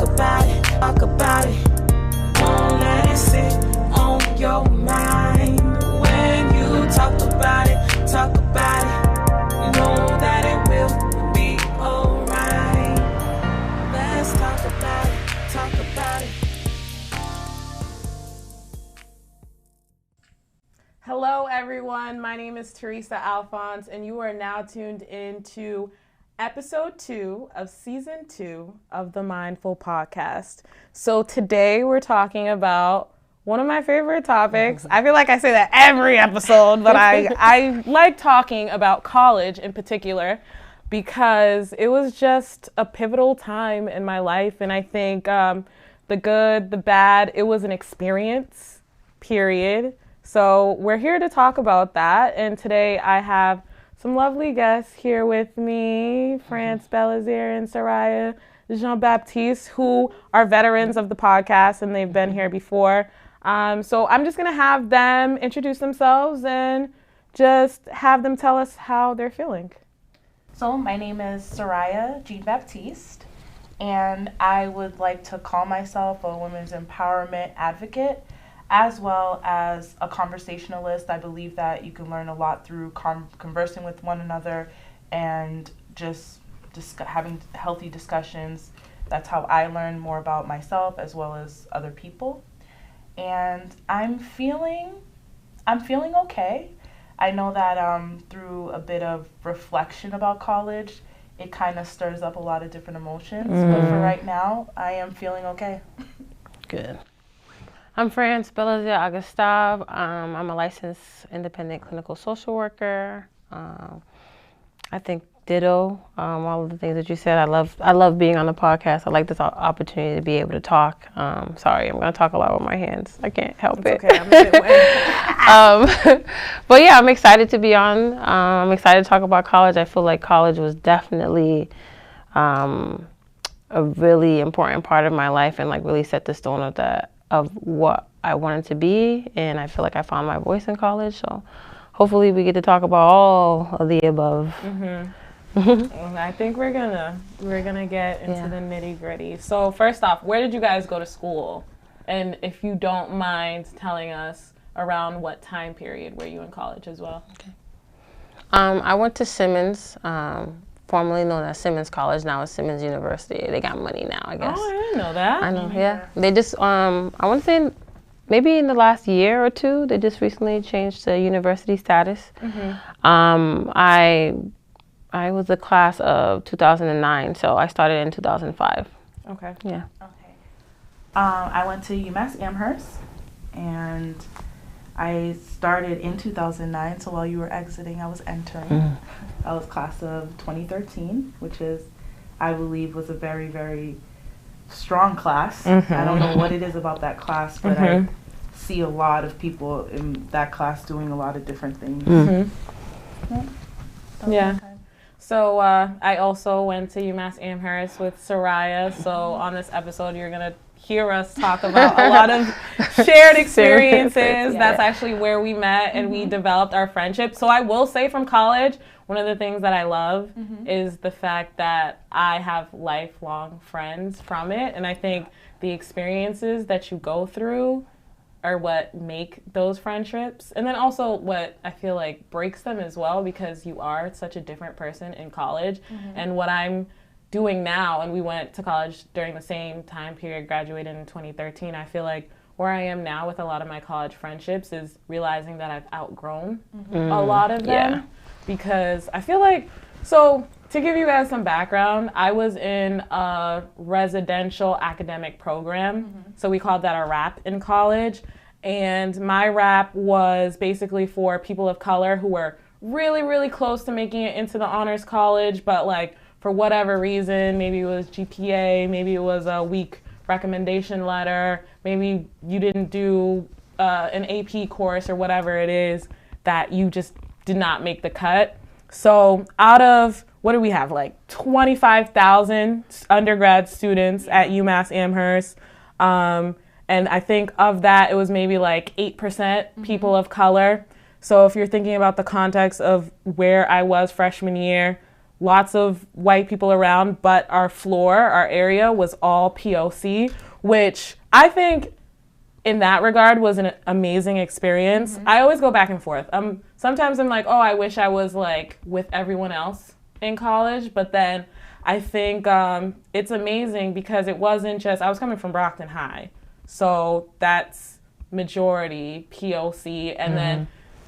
about it, talk about it. Don't let it sit on your mind. When you talk about it, know that it will be alright. Let's talk about it, talk about it. Hello everyone, my name is Teresa Alphonse and you are now tuned into episode 2 of season 2 of the Mindful Podcast. So today we're talking about one of my favorite topics. I feel like I say that every episode, but I like talking about college in particular because it was just a pivotal time in my life. And I think the good, the bad, it was an experience, period. So we're here to talk about that. And today I have some lovely guests here with me, France Belazier and Soraya Jean-Baptiste, who are veterans of the podcast and they've been here before. So I'm just going to have them introduce themselves and just have them tell us how they're feeling. So my name is Soraya Jean-Baptiste, and I would like to call myself a women's empowerment advocate, as well as a conversationalist. I believe that you can learn a lot through conversing with one another and just having healthy discussions. That's how I learn more about myself as well as other people. And I'm feeling okay. I know that through a bit of reflection about college, it kind of stirs up a lot of different emotions. But for right now, I am feeling okay. Good. I'm France Belazier Augustave. I'm a licensed independent clinical social worker. I think ditto, all of the things that you said. I love being on the podcast. I like this opportunity to be able to talk. Sorry, I'm going to talk a lot with my hands. I can't help it. Okay, but yeah, I'm excited to be on. I'm excited to talk about college. I feel like college was definitely a really important part of my life and like really set the stone of what I wanted to be. And I feel like I found my voice in college. So hopefully we get to talk about all of the above. I think we're gonna get into the nitty gritty. So first off, where did you guys go to school? And if you don't mind telling us around what time period were you in college as well? Okay. I went to Simmons, formerly known as Simmons College. Now it's Simmons University. They got money now, I guess. Oh, I didn't know that. I know, yeah. They just, I want to say maybe in the last year or two, they just recently changed the university status. I was a class of 2009, so I started in 2005. Okay. Yeah. Okay. I went to UMass Amherst, and I started in 2009, so while you were exiting, I was entering. I was class of 2013, which is, I believe, was a very, very strong class. I don't know what it is about that class, but I see a lot of people in that class doing a lot of different things. Yeah. So I also went to UMass Amherst with Soraya. So on this episode, you're going to hear us talk about a lot of shared experiences. That's actually where we met and we developed our friendship. So I will say from college, one of the things that I love is the fact that I have lifelong friends from it. And I think the experiences that you go through are what make those friendships. And then also what I feel like breaks them as well, because you are such a different person in college. And what I'm doing now, and we went to college during the same time period, graduated in 2013, I feel like where I am now with a lot of my college friendships is realizing that I've outgrown a lot of them. Because I feel like, so to give you guys some background, I was in a residential academic program. So we called that a RAP in college. And my RAP was basically for people of color who were really, really close to making it into the honors college, but like for whatever reason, maybe it was GPA, maybe it was a weak recommendation letter, maybe you didn't do an AP course or whatever it is, that you just did not make the cut. So out of, what do we have, like 25,000 undergrad students at UMass Amherst, and I think of that, it was maybe like 8% people of color. So if you're thinking about the context of where I was freshman year, lots of white people around, but our floor, our area was all POC, which I think in that regard was an amazing experience. I always go back and forth. Sometimes I'm like, oh, I wish I was like with everyone else in college, but then I think it's amazing because it wasn't just, I was coming from Brockton High, so that's majority POC, and then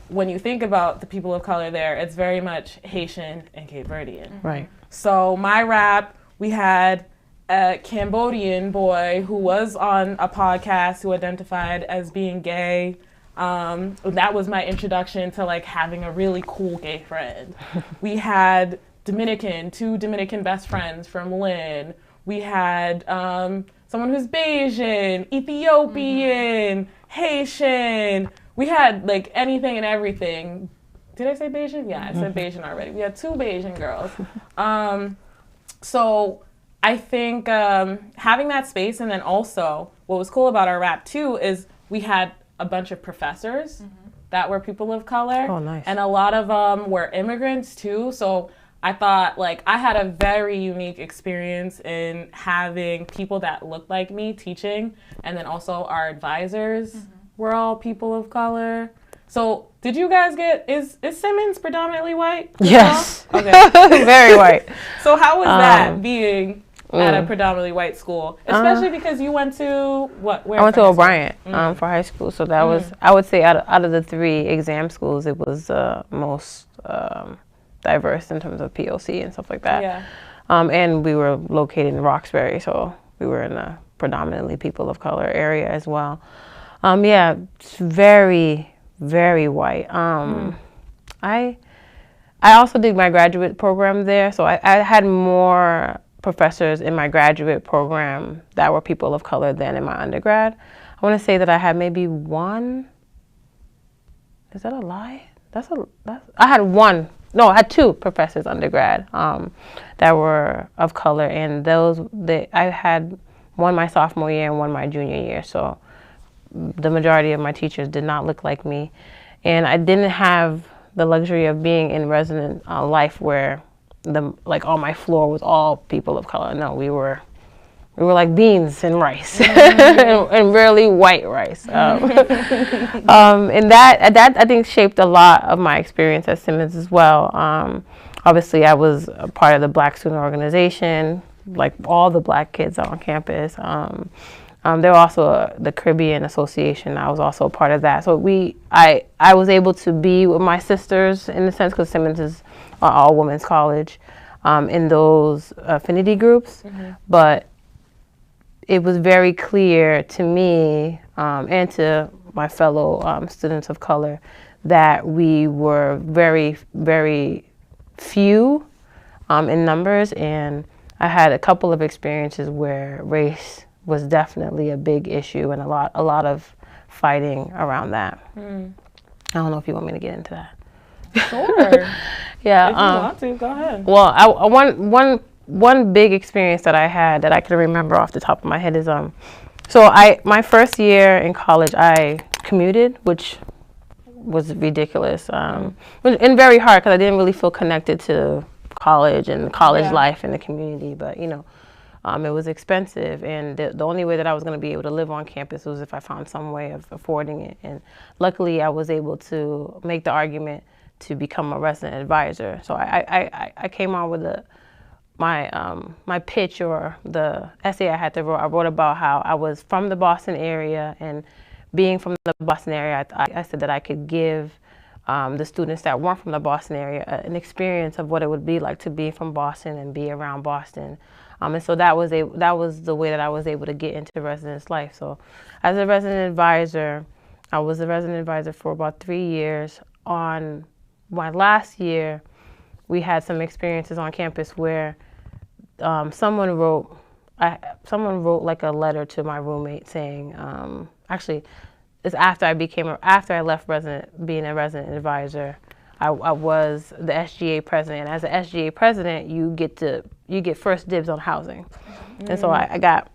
when you think about the people of color there, it's very much Haitian and Cape Verdean. Right. So my rap, we had a Cambodian boy who was on a podcast who identified as being gay. That was my introduction to like having a really cool gay friend. We had two Dominican best friends from Lynn. We had someone who's Bayesian, Ethiopian, Haitian. We had like anything and everything. Did I say Bayesian? Yeah, I said Bayesian already. We had 2 Bayesian girls. So I think having that space, and then also what was cool about our rap too is we had a bunch of professors that were people of color. Oh, nice. And a lot of them were immigrants too. So I thought like I had a very unique experience in having people that looked like me teaching, and then also our advisors were all people of color. So did you guys is Simmons predominantly white? Yes. Okay. Very white. So how was that being at a predominantly white school, especially because you went to where? I went to O'Brien for high school, so that was, I would say, out of the 3 exam schools, it was most diverse in terms of POC and stuff like that. Yeah. And we were located in Roxbury, so we were in a predominantly people of color area as well. Yeah, it's very, very white. I also did my graduate program there, so I had more professors in my graduate program that were people of color than in my undergrad. I want to say that I had maybe 1. Is that a lie? I had 1. No, I had 2 professors undergrad that were of color, and I had 1 my sophomore year and 1 my junior year. So the majority of my teachers did not look like me, and I didn't have the luxury of being in resident life where all my floor was all people of color. No, we were like beans and rice, and really white rice. And that I think shaped a lot of my experience at Simmons as well. Obviously, I was a part of the Black Student Organization, like all the Black kids on campus. There were also the Caribbean Association. I was also a part of that. So I was able to be with my sisters in a sense, because Simmons is an all-women's college, in those affinity groups. But it was very clear to me and to my fellow students of color that we were very, very few in numbers. And I had a couple of experiences where race was definitely a big issue, and a lot of fighting around that. I don't know if you want me to get into that. Sure. Yeah. If you want to, go ahead. Well, one big experience that I had that I can remember off the top of my head is my first year in college I commuted, which was ridiculous and very hard because I didn't really feel connected to college and college life and the community, but it was expensive, and the only way that I was going to be able to live on campus was if I found some way of affording it. And luckily, I was able to make the argument to become a resident advisor. So I came on with my pitch, or the essay I had to write. I wrote about how I was from the Boston area, and being from the Boston area, I said that I could give the students that weren't from the Boston area an experience of what it would be like to be from Boston and be around Boston. And so that was the way that I was able to get into residence life. So as a resident advisor, I was a resident advisor for about 3 years. On my last year, we had some experiences on campus where someone wrote like a letter to my roommate saying, actually, it's after I left being a resident advisor. I was the SGA president. As the SGA president, you get first dibs on housing, and so I got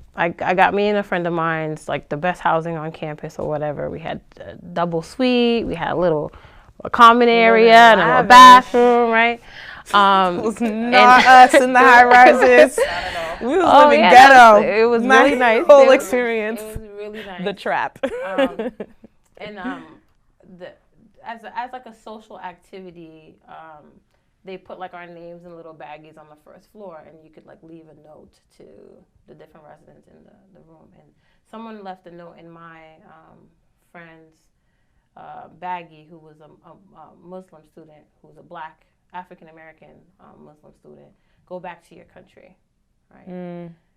me and a friend of mine's like the best housing on campus or whatever. We had a double suite. We had a common area and a little bathroom, right? It was not us in the high rises. Not at all. We was living ghetto. It was really nice. Whole experience. It was really nice. The trap. And as like a social activity, they put like our names in little baggies on the first floor, and you could like leave a note to the different residents in the room. And someone left a note in my friend's baggie, who was a Muslim student, who was a black African American Muslim student. Go back to your country, right?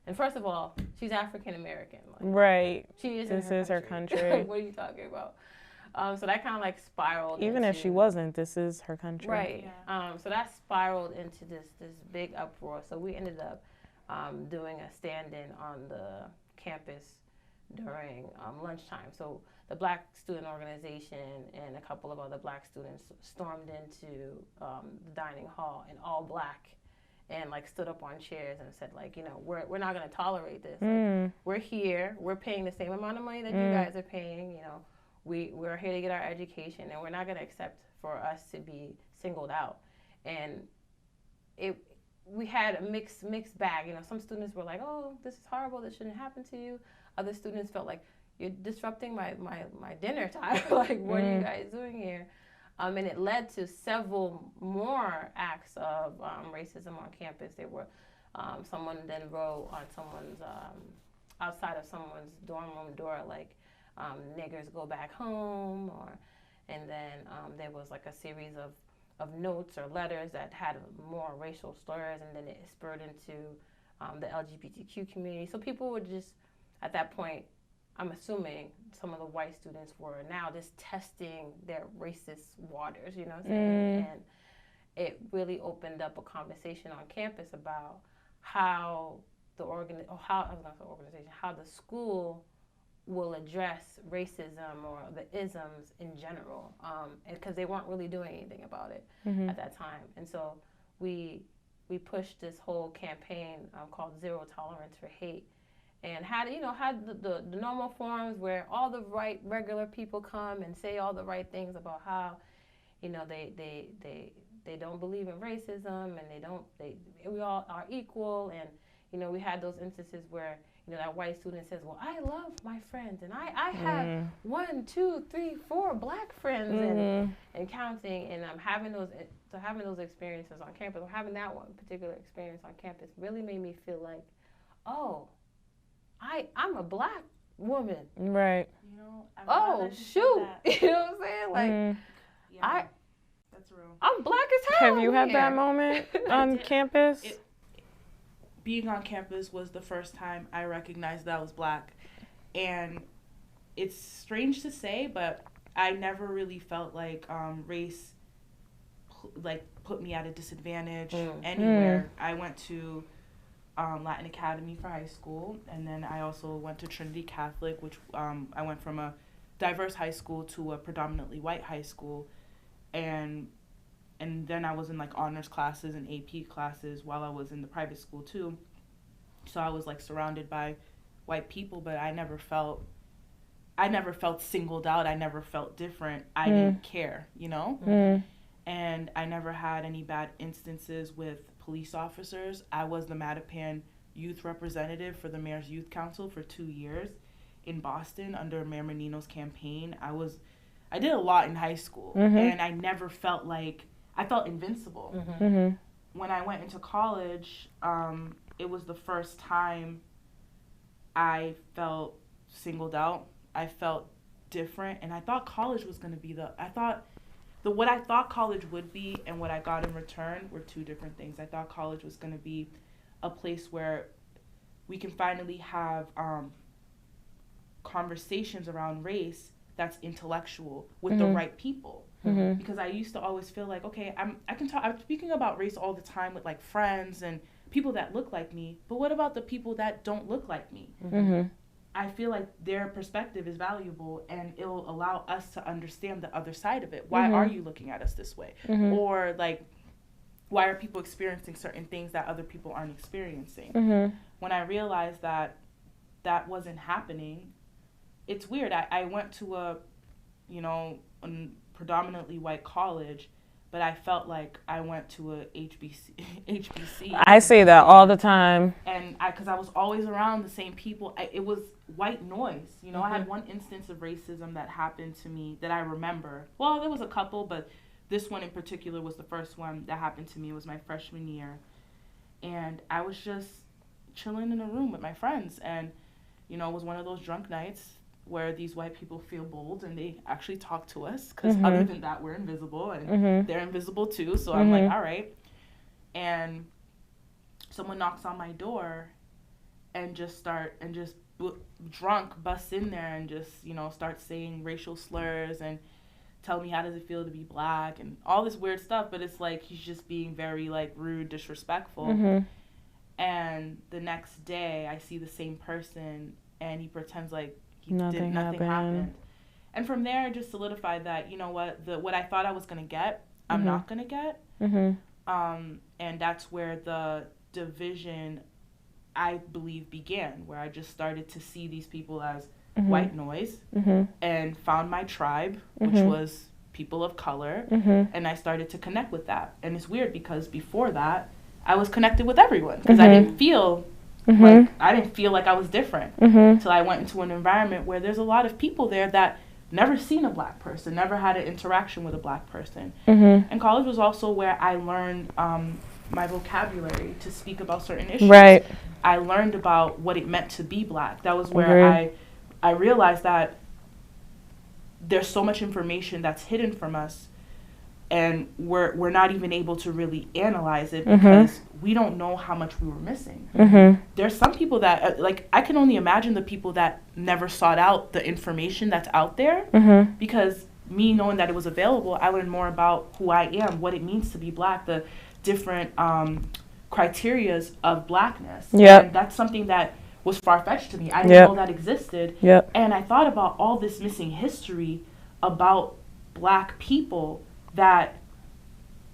And first of all, she's African American. Like, right. She is. This is her country. Like, what are you talking about? So that kind of like spiraled. Even if she wasn't, this is her country. Right. Yeah. So that spiraled into this big uproar. So we ended up doing a stand-in on the campus during lunchtime. So the Black Student Organization and a couple of other Black students stormed into the dining hall in all black, and like stood up on chairs and said, like, you know, we're not going to tolerate this. Like, we're here. We're paying the same amount of money that you guys are paying. You know, we're here to get our education, and we're not going to accept for us to be singled out. And we had a mixed bag. You know, some students were like, oh, this is horrible. This shouldn't happen to you. Other students felt like, you're disrupting my dinner time. Like, what are you guys doing here? And it led to several more acts of racism on campus. There were someone then wrote on someone's outside of someone's dorm room door, like, niggers go back home, and then there was like a series of notes or letters that had more racial slurs, and then it spurred into the LGBTQ community. So people would just, at that point, I'm assuming some of the white students were now just testing their racist waters, you know what I'm saying? And it really opened up a conversation on campus about how how the school will address racism or the isms in general, because they weren't really doing anything about it at that time. And so we pushed this whole campaign called Zero Tolerance for Hate, and had the normal forums where all the regular people come and say all the right things about how, you know, they don't believe in racism, and we all are equal. And, you know, we had those instances where, you know, that white student says, well, I love my friends, and I have 1, 2, 3, 4 black friends, and counting. And having those experiences on campus, or having that one particular experience on campus, really made me feel like, oh, I'm a black woman. Right. You know, oh, shoot. You know what I'm saying? Like, yeah, that's real. I'm black as hell. Have you had that moment on campus? Being on campus was the first time I recognized that I was black. And it's strange to say, but I never really felt like race put me at a disadvantage anywhere. I went to Latin Academy for high school, and then I also went to Trinity Catholic, which I went from a diverse high school to a predominantly white high school, and then I was in like honors classes and AP classes while I was in the private school too. So I was like surrounded by white people, but I never felt singled out. I never felt different. I didn't care, you know? And I never had any bad instances with police officers. I was the Mattapan youth representative for the Mayor's Youth Council for 2 years in Boston under Mayor Menino's campaign. I did a lot in high school, and I never felt like, I felt invincible. When I went into college, it was the first time I felt singled out. I felt different, and I thought college was going to be what I thought college would be and what I got in return were two different things. I thought college was going to be a place where we can finally have conversations around race that's intellectual with the right people. Because I used to always feel like, okay, I'm speaking about race all the time with like friends and people that look like me, but what about the people that don't look like me? I feel like their perspective is valuable, and it'll allow us to understand the other side of it. Why are you looking at us this way? Or like, why are people experiencing certain things that other people aren't experiencing? When I realized that wasn't happening, it's weird. I went to a predominantly white college, but I felt like I went to a HBC. I say that all the time. And because I was always around the same people, it was white noise. You know, I had one instance of racism that happened to me that I remember. Well, there was a couple, but this one in particular was the first one that happened to me. It was my freshman year. And I was just chilling in a room with my friends. And, you know, it was one of those drunk nights where these white people feel bold and they actually talk to us. Because other than that, we're invisible. And they're invisible too. So I'm like, all right. And someone knocks on my door and drunk busts in there and just, you know, starts saying racial slurs and tell me how does it feel to be black and all this weird stuff. But it's like he's just being very like rude, disrespectful. And the next day I see the same person and he pretends like nothing happened. And from there I just solidified that, you know what I thought I was gonna get, I'm not gonna get. And that's where the division, I believe, began, where I just started to see these people as white noise and found my tribe, which was people of color, and I started to connect with that. And it's weird because before that, I was connected with everyone because I didn't feel like I was different until I went into an environment where there's a lot of people there that never seen a black person, never had an interaction with a black person. And college was also where I learned my vocabulary to speak about certain issues. I learned about what it meant to be black. That was where I realized that there's so much information that's hidden from us and we're not even able to really analyze it because we don't know how much we were missing. There's some people that, like, I can only imagine the people that never sought out the information that's out there because me knowing that it was available, I learned more about who I am, what it means to be black, the different criterias of blackness. And that's something that was far-fetched to me. I didn't know that existed. And I thought about all this missing history about black people that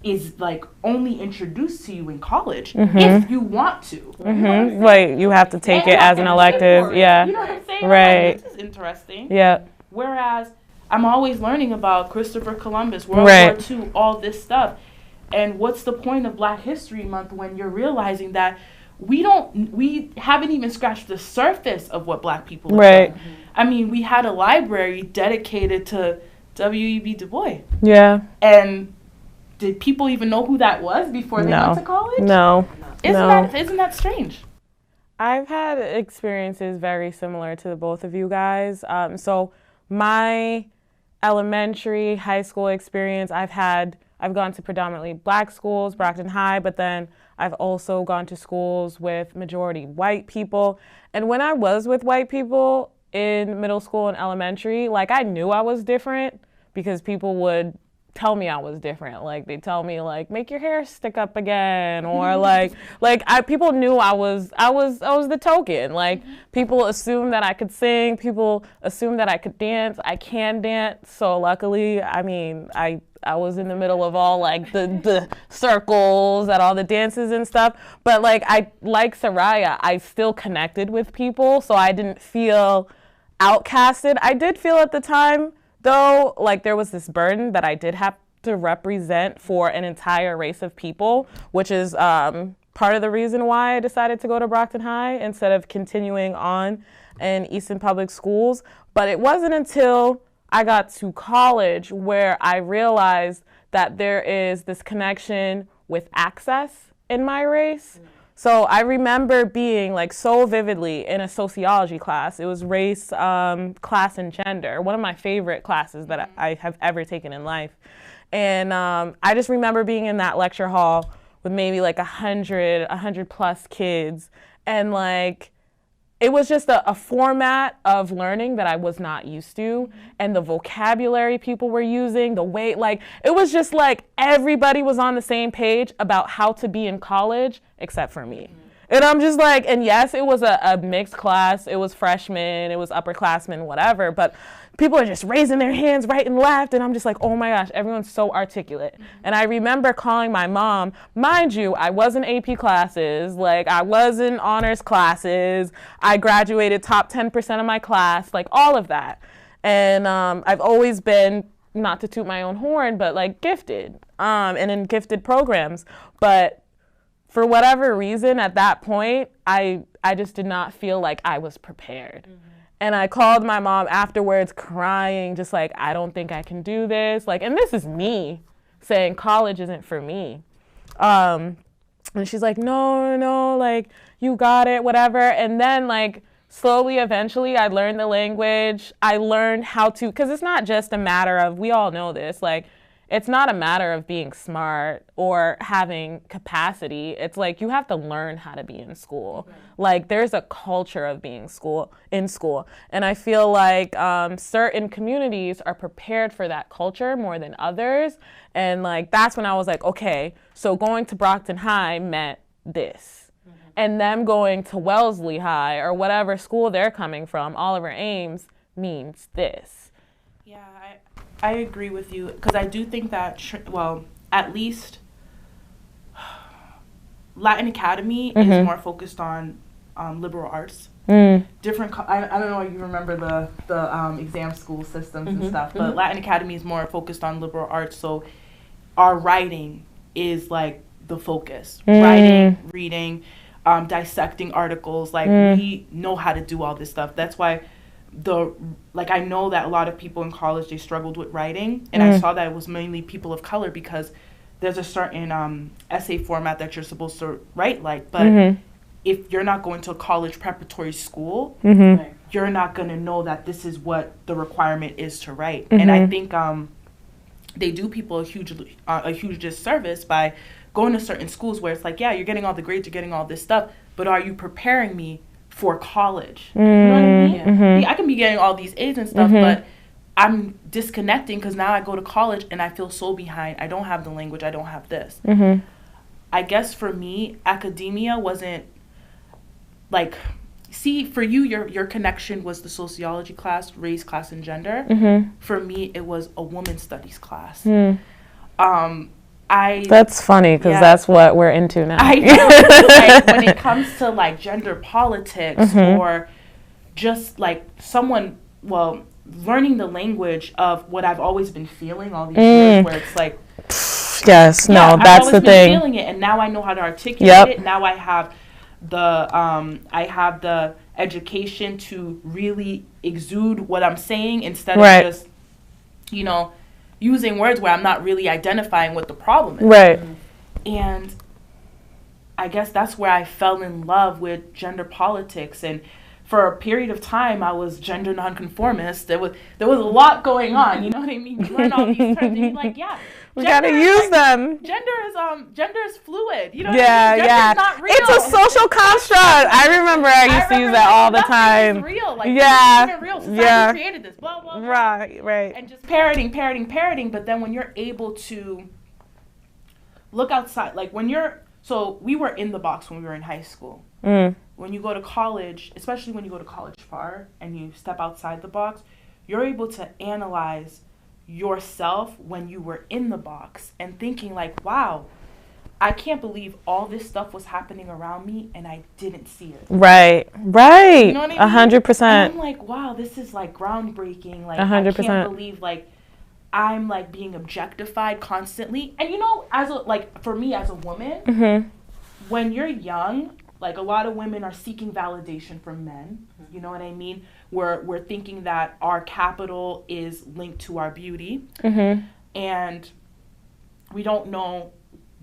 is like only introduced to you in college if you want to. You know what I'm saying? Like you have to take it as an elective. You know what I'm saying? Like, this is interesting. Whereas I'm always learning about Christopher Columbus, World War II, all this stuff. And what's the point of Black History Month when you're realizing that we haven't even scratched the surface of what black people have done. I mean, we had a library dedicated to W.E.B. Du Bois. And did people even know who that was before they went to college? Isn't that strange? I've had experiences very similar to the both of you guys. So my elementary, high school experience, I've gone to predominantly black schools, Brockton High, but then I've also gone to schools with majority white people. And when I was with white people in middle school and elementary, like I knew I was different because people would tell me I was different. Like they tell me like, make your hair stick up again, or people knew I was the token. Like people assumed that I could sing, people assumed that I could dance. I can dance. So luckily, I mean, I was in the middle of all like the circles and all the dances and stuff. But like Soraya, I still connected with people, so I didn't feel outcasted. I did feel at the time though, like there was this burden that I did have to represent for an entire race of people, which is part of the reason why I decided to go to Brockton High instead of continuing on in Easton Public Schools. But it wasn't until I got to college where I realized that there is this connection with access in my race. So I remember being like so vividly in a sociology class. It was race, class, and gender, one of my favorite classes that I have ever taken in life. And I just remember being in that lecture hall with maybe like 100 plus kids. And like, it was just a format of learning that I was not used to. And the vocabulary people were using, the way, like, it was just like everybody was on the same page about how to be in college except for me. And I'm just like, and yes, it was a mixed class. It was freshmen, it was upperclassmen, whatever. But people are just raising their hands right and left. And I'm just like, oh my gosh, everyone's so articulate. And I remember calling my mom. Mind you, I was in AP classes. Like, I was in honors classes. I graduated top 10% of my class, like all of that. And I've always been not to toot my own horn, but like gifted, and in gifted programs. But for whatever reason, at that point, I just did not feel like I was prepared. And I called my mom afterwards crying, just like, I don't think I can do this. Like, and this is me saying college isn't for me. And she's like, no, like, you got it, whatever. And then, like, slowly, eventually, I learned the language. I learned how to, because it's not just a matter of, we all know this, like, it's not a matter of being smart or having capacity. It's like you have to learn how to be in school. Like, there's a culture of being in school. And I feel like certain communities are prepared for that culture more than others. And, like, that's when I was like, okay, so going to Brockton High meant this. And them going to Wellesley High or whatever school they're coming from, Oliver Ames, means this. Yeah, I agree with you, because I do think that, at least Latin Academy is more focused on liberal arts. Different, I don't know if you remember the exam school systems and stuff, but Latin Academy is more focused on liberal arts, so our writing is like the focus. Writing, reading, dissecting articles, like we know how to do all this stuff. That's why I know that a lot of people in college, they struggled with writing, and I saw that it was mainly people of color, because there's a certain essay format that you're supposed to write like, but if you're not going to a college preparatory school, you're not going to know that this is what the requirement is to write. And I think they do people a huge disservice by going to certain schools where it's like, yeah, you're getting all the grades, you're getting all this stuff, but are you preparing me for college? You know what I mean? Yeah, I can be getting all these A's and stuff, but I'm disconnecting because now I go to college and I feel so behind. I don't have the language. I don't have this. I guess for me, academia wasn't like, see, for you, your connection was the sociology class, race, class, and gender. For me, it was a women's studies class. That's funny, because that's what we're into now. I know. Like, when it comes to like gender politics or just like learning the language of what I've always been feeling all these years, where it's like, that's the thing. I've always been feeling it, and now I know how to articulate it. Now I have the education to really exude what I'm saying, instead of just, using words where I'm not really identifying what the problem is. Right. And I guess that's where I fell in love with gender politics. And for a period of time, I was gender nonconformist. There was a lot going on. You know what I mean? You learn all these terms, and you're like, yeah, we gotta use them. Gender is fluid. You know, Gender's not real. It's a social construct. I remember I used to use that all the time. It's real. Like, yeah, it's real. Society created this. Blah blah blah. Right. And just parroting. But then when you're able to look outside, like so we were in the box when we were in high school. When you go to college, especially when you go to college far and you step outside the box, you're able to analyze yourself when you were in the box and thinking like, wow, I can't believe all this stuff was happening around me and I didn't see it. Right. You know what I mean? 100%. And I'm like, wow, this is like groundbreaking. Like, 100%. I can't believe like I'm like being objectified constantly. And for me as a woman, when you're young, like a lot of women are seeking validation from men. You know what I mean? We're thinking that our capital is linked to our beauty. And we don't know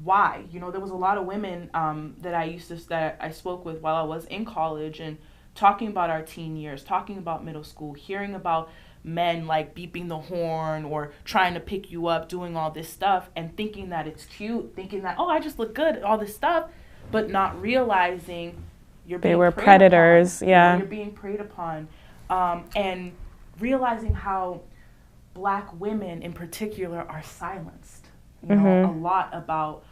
why. There was a lot of women that I spoke with while I was in college, and talking about our teen years, talking about middle school, hearing about men like beeping the horn or trying to pick you up, doing all this stuff, and thinking that it's cute, thinking that, oh, I just look good, all this stuff, but not realizing they were predators. You're being preyed upon, and realizing how Black women in particular are silenced. A lot about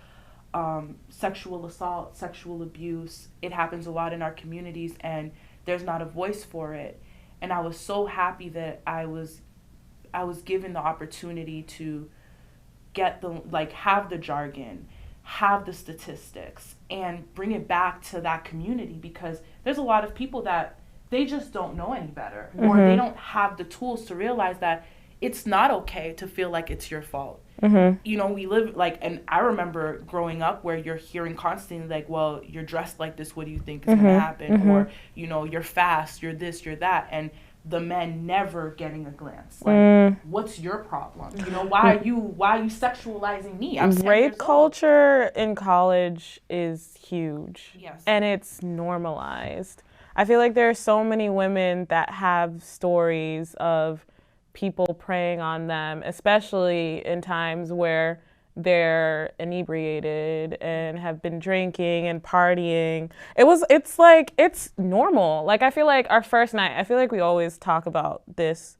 sexual assault, sexual abuse. It happens a lot in our communities, and there's not a voice for it. And I was so happy that I was given the opportunity to get have the jargon, have the statistics, and bring it back to that community, because there's a lot of people that they just don't know any better, or they don't have the tools to realize that it's not okay to feel like it's your fault. You know, we live like, and I remember growing up where you're hearing constantly like, well, you're dressed like this, what do you think is going to happen? Or, you know, you're fast, you're this, you're that. And the men never getting a glance. Like, what's your problem? You know, why are you sexualizing me? I'm 10 years Rape old. culture in college is huge. Yes. And it's normalized. I feel like there are so many women that have stories of people preying on them, especially in times where they're inebriated and have been drinking and partying. It's normal. Like, I feel like our first night, I feel like we always talk about this,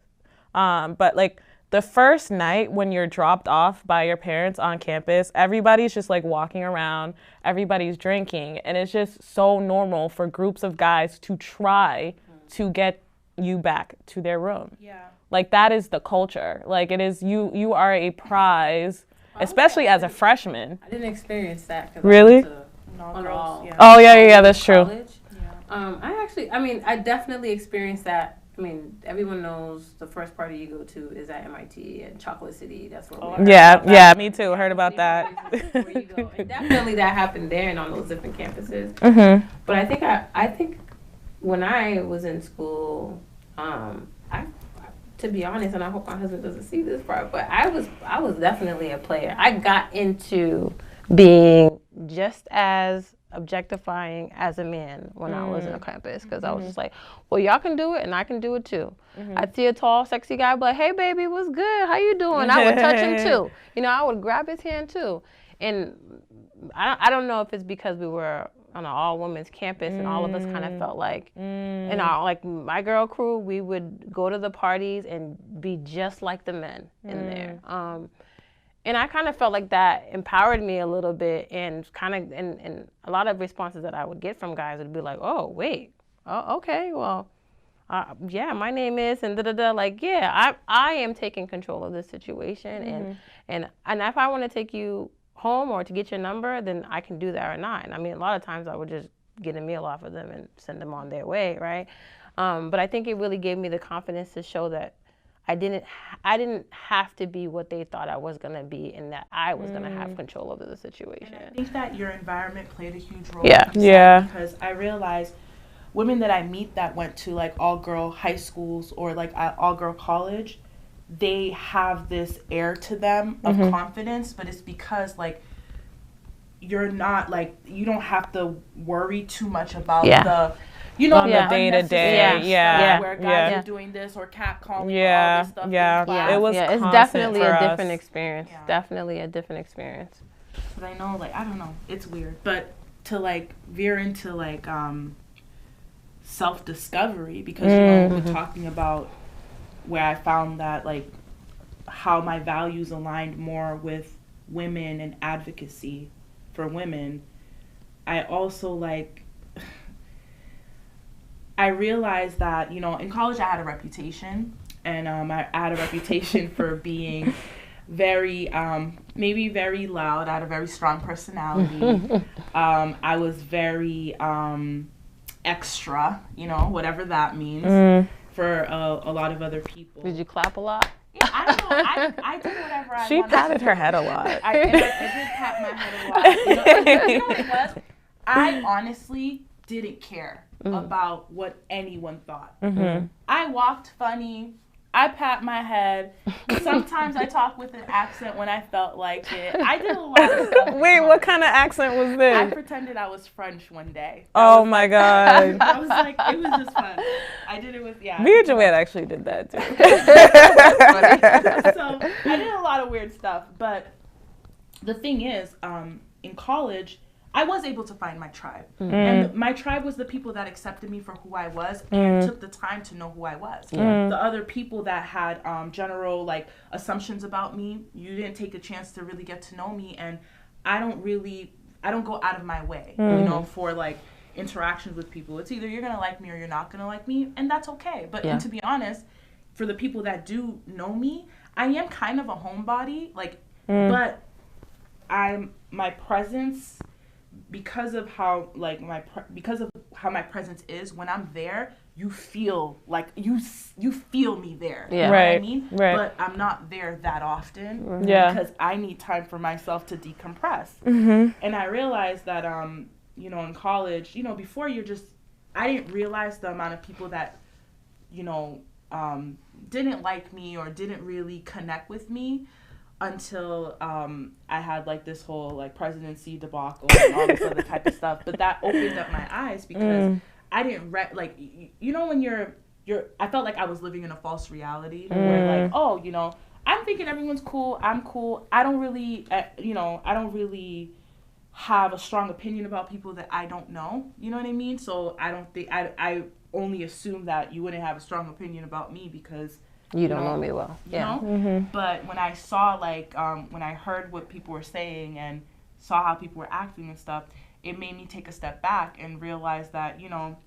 but like the first night when you're dropped off by your parents on campus, everybody's just like walking around, everybody's drinking, and it's just so normal for groups of guys to try to get you back to their room. Yeah. Like, that is the culture. Like, it is, you are a prize, especially as a freshman. I didn't experience that. 'Cause Really? I went to No, on girls, all yeah. Oh, yeah, that's true. college. I definitely experienced that. I mean, everyone knows the first party you go to is at MIT and Chocolate City. That's where we Yeah, me too. Heard about that. Where you go. And definitely that happened there and on those different campuses. But I think when I was in school, to be honest, and I hope my husband doesn't see this part, but I was definitely a player. I got into being just as objectifying as a man when I was on campus, because I was just like, well, y'all can do it and I can do it too. I'd see a tall, sexy guy, be like, hey baby, what's good? How you doing? I would touch him too. You know, I would grab his hand too. And I don't know if it's because we were on an all-women's campus and all of us kind of felt like, and like my girl crew, we would go to the parties and be just like the men in there. And I kind of felt like that empowered me a little bit, and kind of, and a lot of responses that I would get from guys would be like, oh, wait, oh, okay, well, yeah, my name is, and da-da-da, like, yeah, I am taking control of this situation, and if I want to take you home or to get your number, then I can do that or not. And I mean, a lot of times I would just get a meal off of them and send them on their way, right? But I think it really gave me the confidence to show that I didn't have to be what they thought I was gonna be, and that I was gonna have control over the situation. And I think that your environment played a huge role. Yeah. like you said, Yeah. Because I realized women that I meet that went to like all-girl high schools or like all-girl college, they have this air to them of confidence, but it's because like you're not like, you don't have to worry too much about the, you know, the day-to-day, where guys are doing this or catcalling or all this stuff. It was it's constant definitely for a us. different experience. Yeah. Definitely a different experience. But I know, like, I don't know, it's weird. But to like veer into like self-discovery, because you know we're talking about where I found that like how my values aligned more with women and advocacy for women. I also like I realized that, you know, in college I had a reputation, and I had a reputation for being very maybe very loud. I had a very strong personality. I was very extra, you know, whatever that means for a lot of other people. Did you clap a lot? Yeah, I don't know. I did whatever I wanted. She patted her head a lot. I did pat my head a lot. You know what it was? I honestly didn't care about what anyone thought. I walked funny. I pat my head. Sometimes I talk with an accent when I felt like it. I did a lot of stuff. Wait, what kind of accent was I this? pretended I was French one day. Oh my God. I was like, it was just fun. I did it with, yeah. Me and Joanne actually did that too. So I did a lot of weird stuff. But the thing is, in college, I was able to find my tribe. And my tribe was the people that accepted me for who I was and took the time to know who I was. The other people that had general like assumptions about me, you didn't take a chance to really get to know me. And I don't go out of my way, you know, for like interactions with people. It's either you're going to like me or you're not going to like me, and that's okay. But and to be honest, for the people that do know me, I am kind of a homebody, like, but my presence, because of how like my presence is when I'm there, you feel like you feel me there. Yeah. You know what I Right, mean? right. But I'm not there that often Yeah. because I need time for myself to decompress. And I realized that you know, in college, you know, before I didn't realize the amount of people that, you know, didn't like me or didn't really connect with me until I had like this whole like presidency debacle and all this other type of stuff. But that opened up my eyes because I didn't like you know, when you're I felt like I was living in a false reality where like, oh, you know, I'm thinking everyone's cool, I'm cool. I don't really you know, I don't really have a strong opinion about people that I don't know. You know what I mean? So I don't think I only assume that you wouldn't have a strong opinion about me because You don't know me well. you Yeah. know? But when I saw like when I heard what people were saying and saw how people were acting and stuff, it made me take a step back and realize that, you know,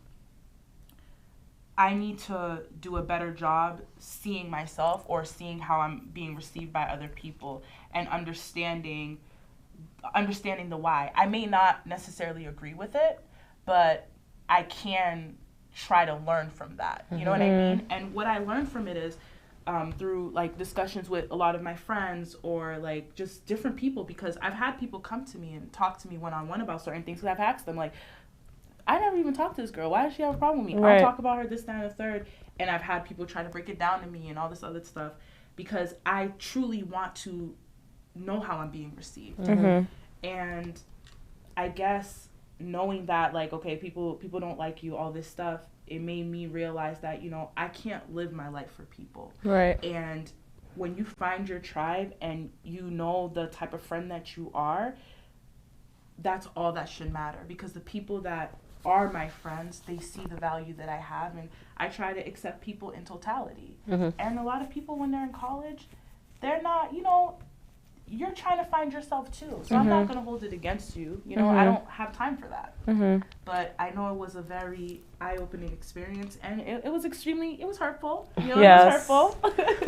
I need to do a better job seeing myself or seeing how I'm being received by other people and understanding the why. I may not necessarily agree with it, but I can try to learn from that. You know what I mean? And what I learned from it is through like discussions with a lot of my friends or like just different people, because I've had people come to me and talk to me one-on-one about certain things. Because I've asked them like, I never even talked to this girl. Why does she have a problem with me? Right. I'll talk about her, this, that, and the third. And I've had people try to break it down to me and all this other stuff because I truly want to know how I'm being received. And I guess knowing that, like, okay, people don't like you, all this stuff, it made me realize that, you know, I can't live my life for people. Right. And when you find your tribe and you know the type of friend that you are, that's all that should matter. Because the people that are my friends, they see the value that I have, and I try to accept people in totality. And a lot of people, when they're in college, they're not, you know, you're trying to find yourself too. So I'm not going to hold it against you. You know, I don't have time for that. But I know it was a very eye-opening experience, and it was hurtful. You know, Yes. it was hurtful.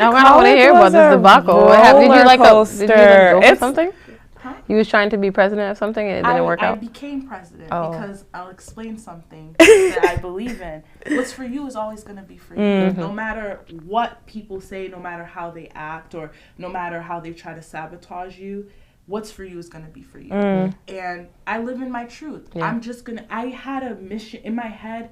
I want to hear about this debacle. What happened? Did you like go for something? Huh? You was trying to be president of something and it didn't work out? I became president because I'll explain something Oh. that I believe in. What's for you is always going to be for you. No matter what people say, no matter how they act, or no matter how they try to sabotage you, what's for you is going to be for you. And I live in my truth. Yeah. I had a mission in my head.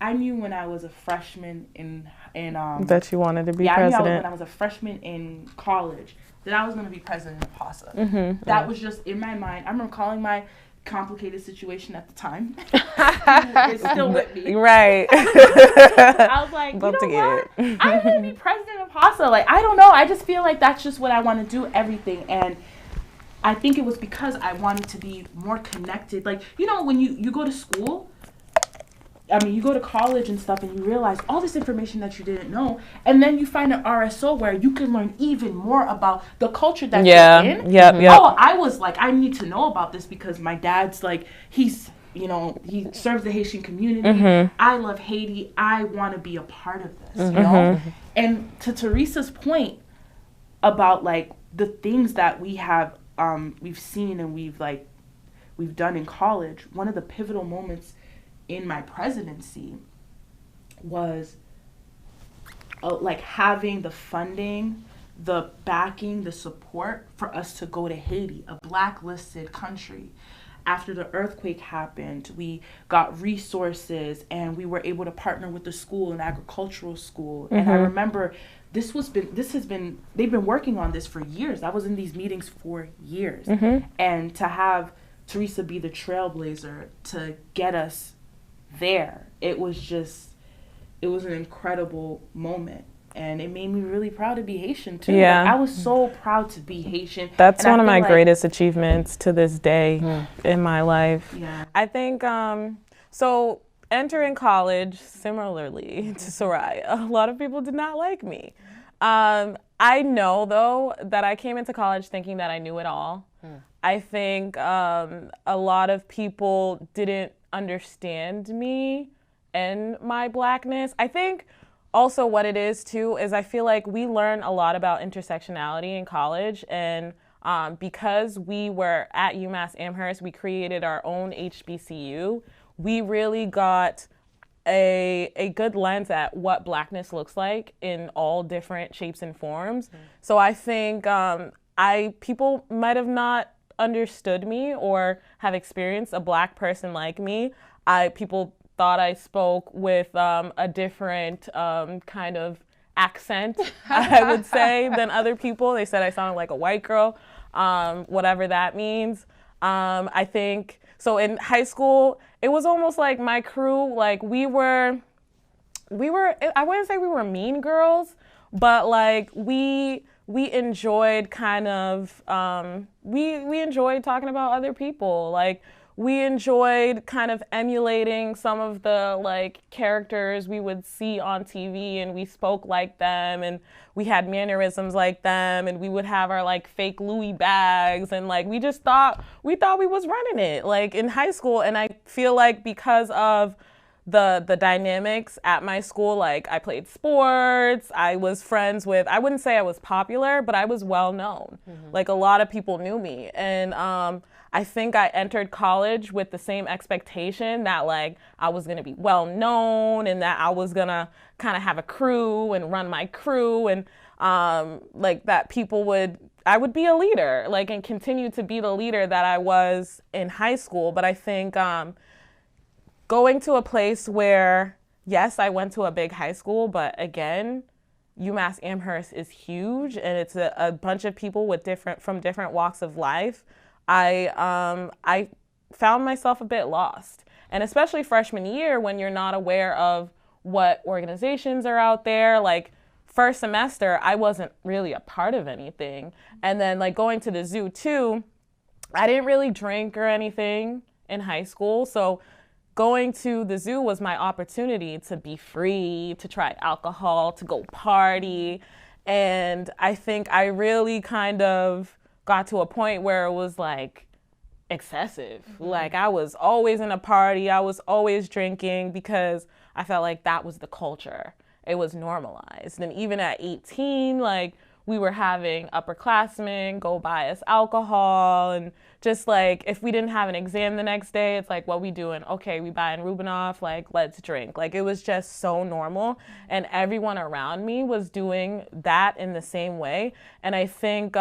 I knew when I was a freshman in That you wanted to be I knew president. when I was a freshman in college that I was going to be president of HASA. That was just in my mind. I remember calling my complicated situation at the time. It's still with me. Right. I was like, Love you to know get what? it. I'm going to be president of HASA. Like, I don't know. I just feel like that's just what I want to do, everything. And I think it was because I wanted to be more connected. Like, you know, when you go to school, I mean, you go to college and stuff and you realize all this information that you didn't know. And then you find an RSO where you can learn even more about the culture that you're in. Yep. Oh, I was like, I need to know about this because my dad's like, he's, you know, he serves the Haitian community. I love Haiti. I want to be a part of this, you know? And to Teresa's point about like the things that we have, we've seen and we've done in college, one of the pivotal moments in my presidency was like having the funding, the backing, the support for us to go to Haiti, a blacklisted country. After the earthquake happened, we got resources and we were able to partner with the school, an agricultural school. And I remember they've been working on this for years. I was in these meetings for years. And to have Teresa be the trailblazer to get us there, it was an incredible moment, and it made me really proud to be Haitian too. Yeah. Like, I was so proud to be Haitian. That's and one of my like, greatest achievements to this day in my life. Yeah. I think, so entering college, similarly to Soraya, a lot of people did not like me. I know, though, that I came into college thinking that I knew it all. I think a lot of people didn't understand me and my blackness. I think also what it is too is I feel like we learn a lot about intersectionality in college, and because we were at UMass Amherst, we created our own HBCU. We really got a good lens at what Blackness looks like in all different shapes and forms. So I think people might have not understood me or have experienced a Black person like me. People thought I spoke with a different kind of accent, I would say, than other people. They said I sounded like a white girl, whatever that means. I think, so in high school, it was almost like my crew, like we were, I wouldn't say we were mean girls, but like we enjoyed kind of, we enjoyed talking about other people. Like we enjoyed kind of emulating some of the like characters we would see on TV, and we spoke like them, and we had mannerisms like them, and we would have our like fake Louis bags, and like we thought we was running it like in high school. And I feel like because of the dynamics at my school, like I played sports, I was friends with, I wouldn't say I was popular, but I was well known. Like a lot of people knew me. And I think I entered college with the same expectation that like I was gonna be well known and that I was gonna kind of have a crew and run my crew, and like that I would be a leader, like, and continue to be the leader that I was in high school. But I think going to a place where, yes, I went to a big high school, but again, UMass Amherst is huge, and it's a bunch of people from different walks of life. I found myself a bit lost, and especially freshman year when you're not aware of what organizations are out there. Like first semester, I wasn't really a part of anything, and then like going to the zoo too, I didn't really drink or anything in high school, so going to the zoo was my opportunity to be free, to try alcohol, to go party. And I think I really kind of got to a point where it was like excessive. Like I was always in a party, I was always drinking because I felt like that was the culture. It was normalized. And even at 18, like we were having upperclassmen go buy us alcohol, and just like if we didn't have an exam the next day, it's like, what we doing? Okay, we buying Rubinoff, like let's drink. Like it was just so normal, and everyone around me was doing that in the same way. And I think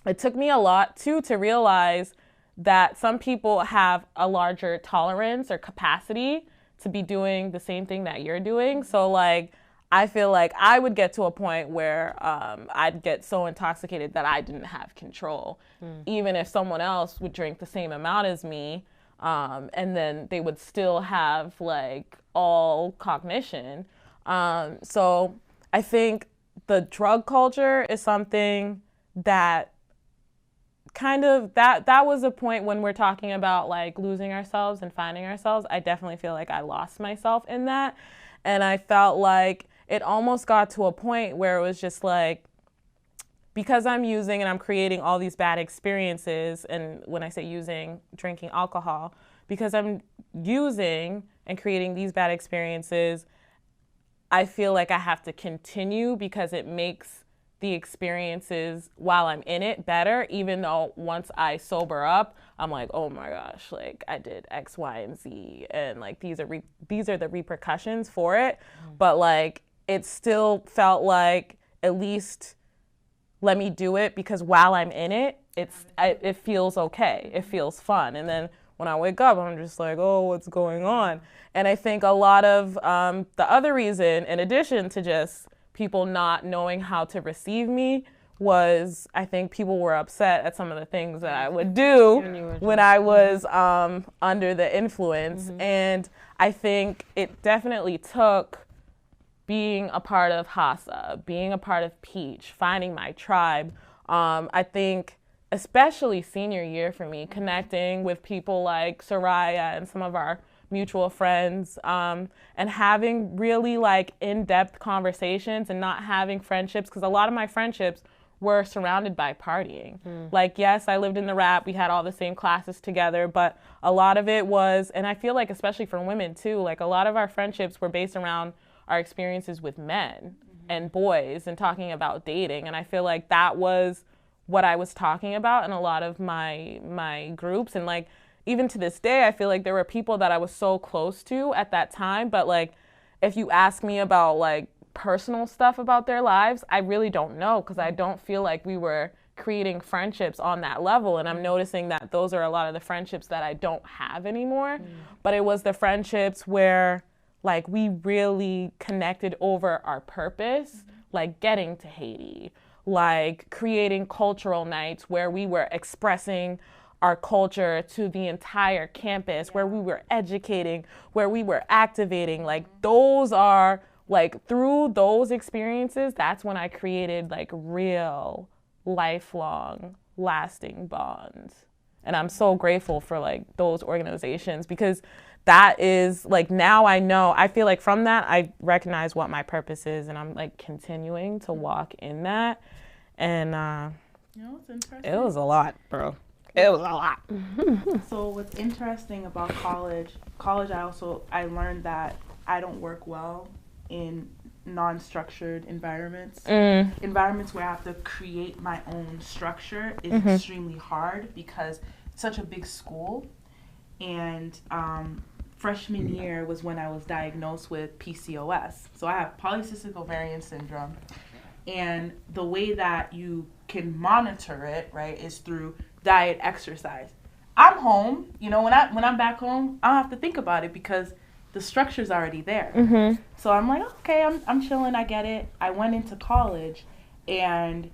it took me a lot too to realize that some people have a larger tolerance or capacity to be doing the same thing that you're doing. So like I feel like I would get to a point where I'd get so intoxicated that I didn't have control, even if someone else would drink the same amount as me, and then they would still have like all cognition. So I think the drug culture is something that kind of, that was a point when we're talking about like losing ourselves and finding ourselves. I definitely feel like I lost myself in that, and I felt like it almost got to a point where it was just like, because I'm using and I'm creating all these bad experiences, and when I say using, drinking alcohol, because I'm using and creating these bad experiences, I feel like I have to continue because it makes the experiences while I'm in it better, even though once I sober up, I'm like, oh my gosh, like I did X, Y, and Z, and like these are the repercussions for it. But like it still felt like, at least let me do it, because while I'm in it, it feels okay, it feels fun. And then when I wake up, I'm just like, oh, what's going on? And I think a lot of the other reason, in addition to just people not knowing how to receive me, was I think people were upset at some of the things that I would do when I was under the influence. And I think it definitely took being a part of HASA, being a part of Peach, finding my tribe. I think especially senior year for me, connecting with people like Soraya and some of our mutual friends, and having really like in-depth conversations, and not having friendships, because a lot of my friendships were surrounded by partying. Like, yes, I lived in the rap, we had all the same classes together, but a lot of it was, and I feel like especially for women too, like a lot of our friendships were based around our experiences with men and boys and talking about dating. And I feel like that was what I was talking about in a lot of my groups. And like, even to this day, I feel like there were people that I was so close to at that time, but like if you ask me about like personal stuff about their lives, I really don't know, because I don't feel like we were creating friendships on that level. And I'm noticing that those are a lot of the friendships that I don't have anymore. But it was the friendships where like we really connected over our purpose, like getting to Haiti, like creating cultural nights where we were expressing our culture to the entire campus, where we were educating, where we were activating. Like those are like, through those experiences, that's when I created like real lifelong lasting bonds. And I'm so grateful for like those organizations, because that is like, now I know, I feel like from that I recognize what my purpose is, and I'm like continuing to walk in that. And It's interesting. it was a lot, bro. It was a lot. So what's interesting about college, I learned that I don't work well in non-structured environments. Environments where I have to create my own structure is extremely hard, because it's such a big school. And freshman year was when I was diagnosed with PCOS. So I have polycystic ovarian syndrome. And the way that you can monitor it, right, is through diet, exercise. I'm home, when I'm back home, I don't have to think about it because the structure's already there. So I'm like, okay, I'm chilling, I get it. I went into college, and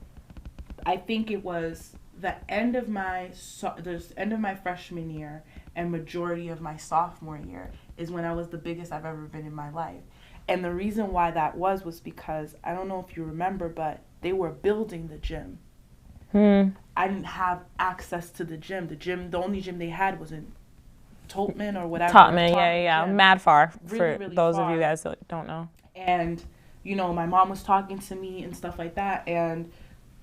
I think it was the end of my freshman year and majority of my sophomore year is when I was the biggest I've ever been in my life. And the reason why that was because, I don't know if you remember, but they were building the gym. I didn't have access to the gym. The only gym they had was in Totman or whatever. Totman, yeah. Mad far, really, for really those far. of you guys that don't know. And, my mom was talking to me and stuff like that. And,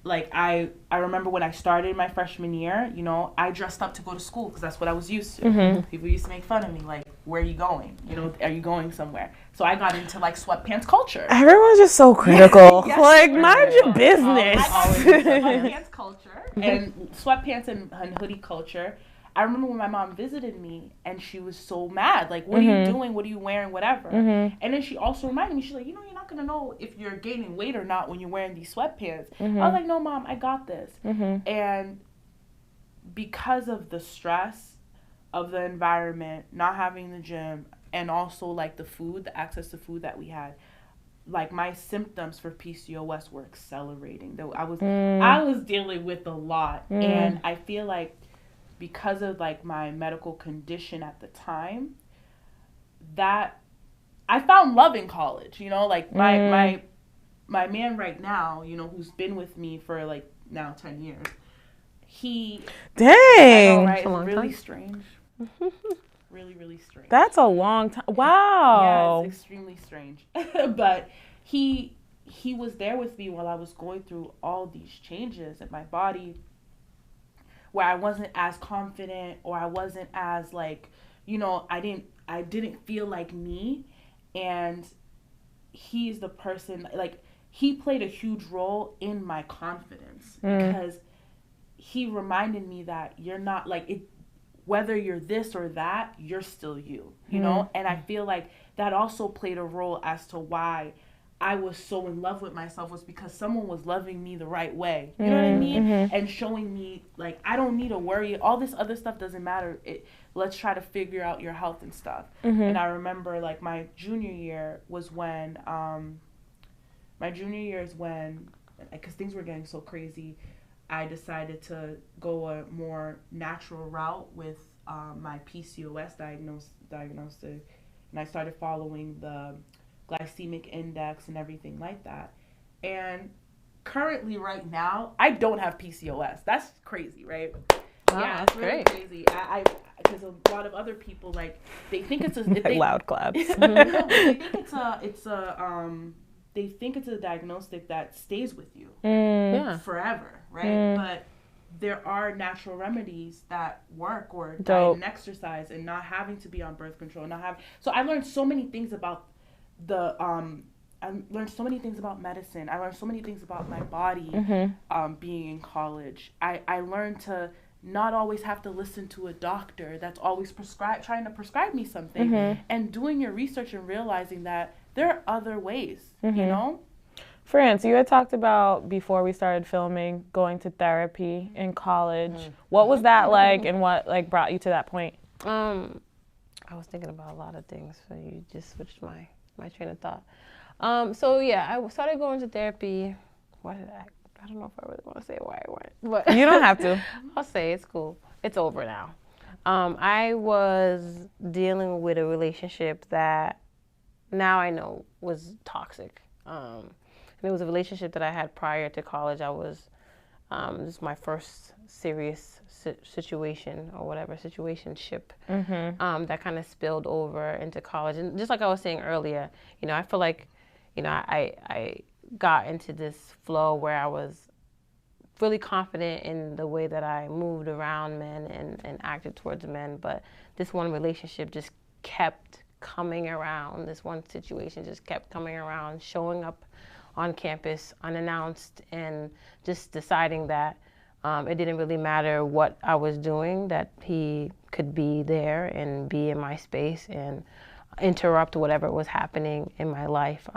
like, I remember when I started my freshman year, I dressed up to go to school because that's what I was used to. People used to make fun of me, like, where are you going? Are you going somewhere? So I got into, like, sweatpants culture. Everyone's just so critical. Yes, like, mind your business. I got into sweatpants culture and sweatpants and hoodie culture. I remember when my mom visited me, and she was so mad. Like, what are you doing? What are you wearing? Whatever. And then she also reminded me, she's like, you're not going to know if you're gaining weight or not when you're wearing these sweatpants. I was like, no, Mom, I got this. And because of the stress of the environment, not having the gym, and also, like, the access to food that we had, like, my symptoms for PCOS were accelerating. Though I was dealing with a lot. And I feel like, because of like my medical condition at the time, that I found love in college, like my man right now, who's been with me for like now 10 years, Dang, I know, right? It's really strange. Really, really strange. That's a long time. Wow. Yeah, it's extremely strange. But he was there with me while I was going through all these changes in my body, where I wasn't as confident, or I wasn't as like, I didn't feel like me. And he's the person, like, he played a huge role in my confidence, because he reminded me that you're not like it, whether you're this or that, you're still you, And I feel like that also played a role as to why I was so in love with myself, was because someone was loving me the right way. You know what I mean? And showing me, like, I don't need to worry. All this other stuff doesn't matter. Let's try to figure out your health and stuff. And I remember, like, my junior year is when, because things were getting so crazy, I decided to go a more natural route with my PCOS diagnosis. And I started following the glycemic index and everything like that. And currently, right now, I don't have PCOS. That's crazy, right? Wow, Yeah, that's it's really great. crazy. Because a lot of other people, like, they think it's a Loud claps. they think it's a diagnostic that stays with you forever, right? But there are natural remedies that work, or diet and exercise, and not having to be on birth control, so I learned so many things about I learned so many things about medicine. I learned so many things about my body being in college. I learned to not always have to listen to a doctor that's always trying to prescribe me something, and doing your research and realizing that there are other ways, you know? France, you had talked about before we started filming going to therapy in college. What was that like, and what like brought you to that point? I was thinking about a lot of things, so you just switched my train of thought. So yeah, I started going to therapy. Why did I don't know if I really want to say why I went, but You don't have to. I'll say it's cool. It's over now. I was dealing with a relationship that now I know was toxic. And it was a relationship that I had prior to college. I was, this is my first serious situation or whatever, situationship, that kind of spilled over into college. And just like I was saying earlier, you know, I feel like, you know, I got into this flow where I was really confident in the way that I moved around men and acted towards men. But this one relationship just kept coming around. This one situation just kept coming around, showing up on campus unannounced, and just deciding that it didn't really matter what I was doing, that he could be there and be in my space and interrupt whatever was happening in my life.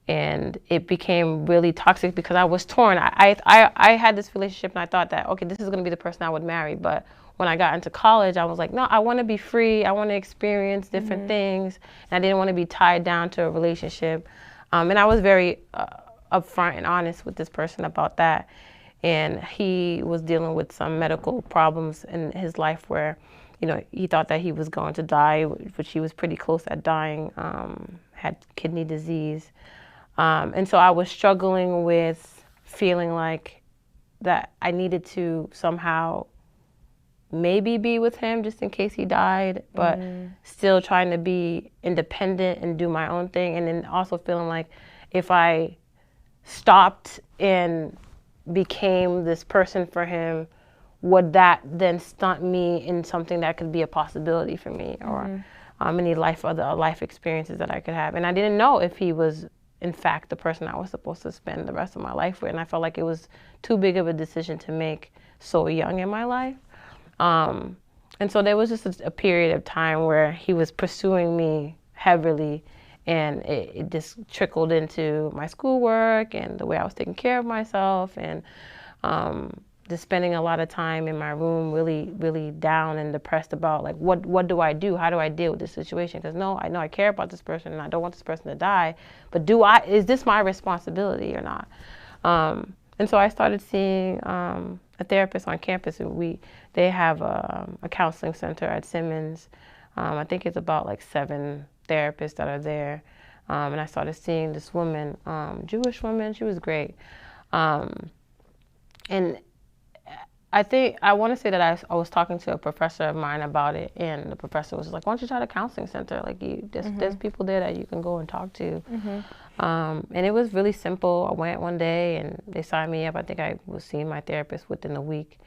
And it became really toxic because I was torn. I had this relationship and I thought that, okay, this is going to be the person I would marry. But when I got into college, I was like, no, I want to be free. I want to experience different things. And I didn't want to be tied down to a relationship. And I was very upfront and honest with this person about that. And he was dealing with some medical problems in his life where, you know, he thought that he was going to die, which he was pretty close at dying, had kidney disease. And so I was struggling with feeling like that I needed to somehow maybe be with him just in case he died, but still trying to be independent and do my own thing. And then also feeling like if I stopped and became this person for him, would that then stunt me in something that could be a possibility for me, or any other life experiences that I could have. And I didn't know if he was in fact the person I was supposed to spend the rest of my life with. And I felt like it was too big of a decision to make so young in my life. And so there was just a period of time where he was pursuing me heavily, and it just trickled into my schoolwork and the way I was taking care of myself, and just spending a lot of time in my room really, really down and depressed about like, what do I do? How do I deal with this situation? Because I know I care about this person and I don't want this person to die, but is this my responsibility or not? And so I started seeing a therapist on campus. They have a counseling center at Simmons. I think it's about like 7 therapists that are there. And I started seeing this woman, Jewish woman. She was great. And I want to say that I was talking to a professor of mine about it, and the professor was like, why don't you try the counseling center? Like, there's people there that you can go and talk to. And it was really simple. I went one day and they signed me up. I think I was seeing my therapist within a week.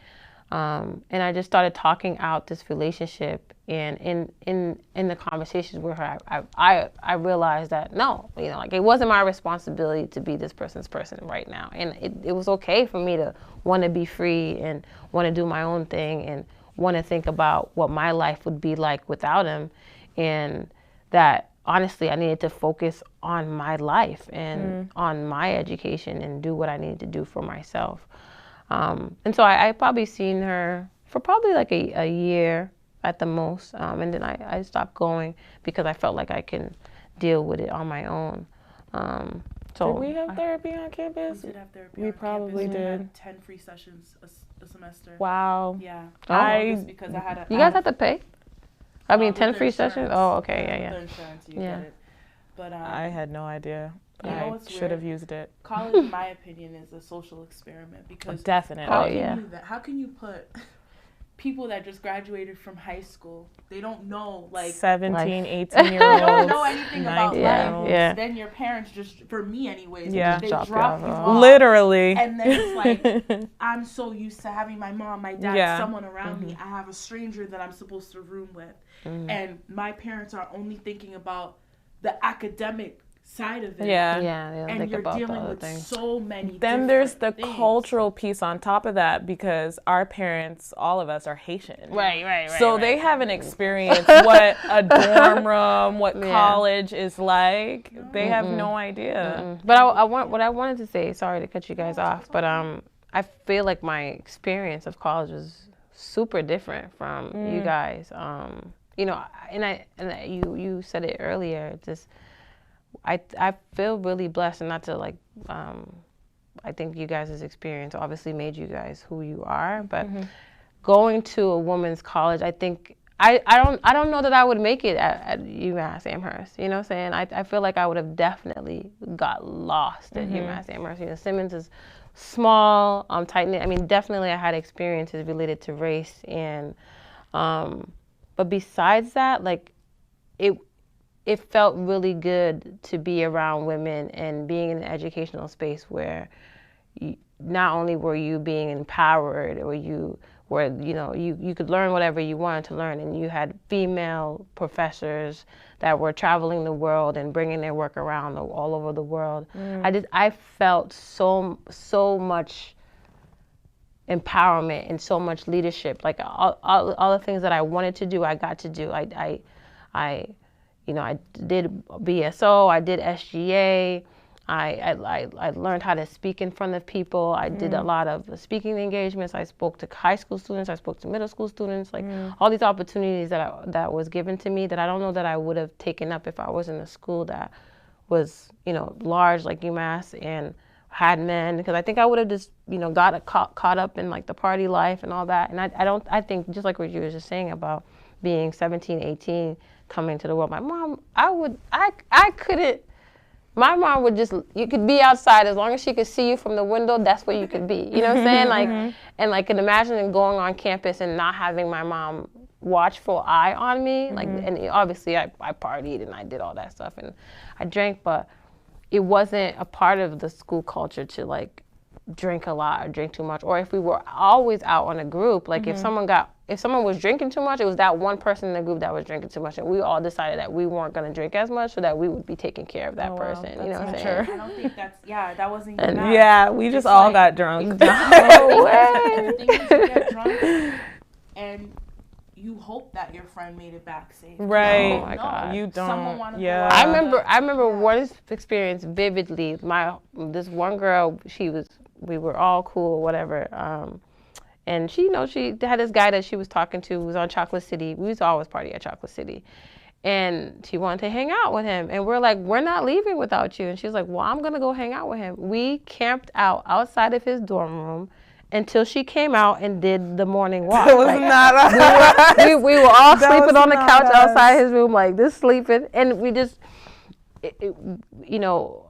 And I just started talking out this relationship, and in the conversations with her, I realized that like it wasn't my responsibility to be this person's person right now, and it was okay for me to want to be free and want to do my own thing and want to think about what my life would be like without him, and that honestly I needed to focus on my life and on my education and do what I needed to do for myself. And so I probably seen her for probably like a year at the most. And then I stopped going because I felt like I can deal with it on my own. Did we have therapy on campus? We did have therapy We on probably campus. did. We had 10 free sessions a semester. Wow. Yeah. Just because I had You guys had to pay? I mean, 10 with free insurance. sessions? Oh, okay, yeah. With insurance, you get it. But I had no idea. You know I what's should have weird? used it. College, in my opinion, is a social experiment because Definitely. how can you put people that just graduated from high school, they don't know 17, life. 18-year-olds. they don't know anything about 19-year-olds. life. Yeah. Then your parents just, for me anyways, Yeah. they Drop drop you you off. off. Literally. And then it's like, I'm so used to having my mom, my dad, someone around me. I have a stranger that I'm supposed to room with. And my parents are only thinking about the academic side of it. Yeah. Yeah, they don't And think you're about the dealing other with things. so many Then there's the different things. cultural piece on top of that, because our parents, all of us, are Haitian. Right. So they haven't experienced what a dorm room, what college is like. They have no idea. But what I wanted to say, sorry to cut you guys off, but I feel like my experience of college was super different from you guys. You know, you said it earlier. Just I feel really blessed, and not to like. I think you guys' experience obviously made you guys who you are, but going to a women's college, I think I don't know that I would make it at UMass Amherst. You know what I'm saying? I feel like I would have definitely got lost at UMass Amherst. You know, Simmons is small, tight knit. I mean, definitely I had experiences related to race, and but besides that, like it felt really good to be around women and being in an educational space where not only were you being empowered, or you were, you know, you could learn whatever you wanted to learn, and you had female professors that were traveling the world and bringing their work around all over the world. I felt so much empowerment and so much leadership. Like all the things that I wanted to do, I got to do. I you know, I did BSO, I did SGA, I learned how to speak in front of people. I did a lot of speaking engagements. I spoke to high school students, I spoke to middle school students, like all these opportunities that was given to me that I don't know that I would have taken up if I was in a school that was, you know, large like UMass and had men, because I think I would have just, you know, got caught up in like the party life and all that. And I think just like what you were just saying about being 17, 18, coming to the world. My mom, I couldn't, my mom would just, you could be outside as long as she could see you from the window, that's where you could be. You know what I'm saying? Like, and like, can imagine going on campus and not having my mom watchful eye on me. Like, and obviously I partied and I did all that stuff and I drank, but it wasn't a part of the school culture to like drink a lot or drink too much. Or if we were always out on a group, like if someone was drinking too much, it was that one person in the group that was drinking too much, and we all decided that we weren't going to drink as much so that we would be taking care of that person. Wow, you know what I'm saying? I don't think that wasn't And- even Yeah, we just all got drunk. No way. The thing is, you get drunk and you hope that your friend made it back safe. Right. Oh my God. You don't. Someone wanted to Yeah. go I remember one experience vividly. This one girl, we were all cool, whatever. And she, you know, she had this guy that she was talking to who was on Chocolate City. We used to always party at Chocolate City. And she wanted to hang out with him. And we're like, we're not leaving without you. And she was like, well, I'm going to go hang out with him. We camped outside of his dorm room until she came out and did the morning walk. It was not us. we were all That sleeping was on the not couch us. outside his room, like just sleeping. And we just, you know,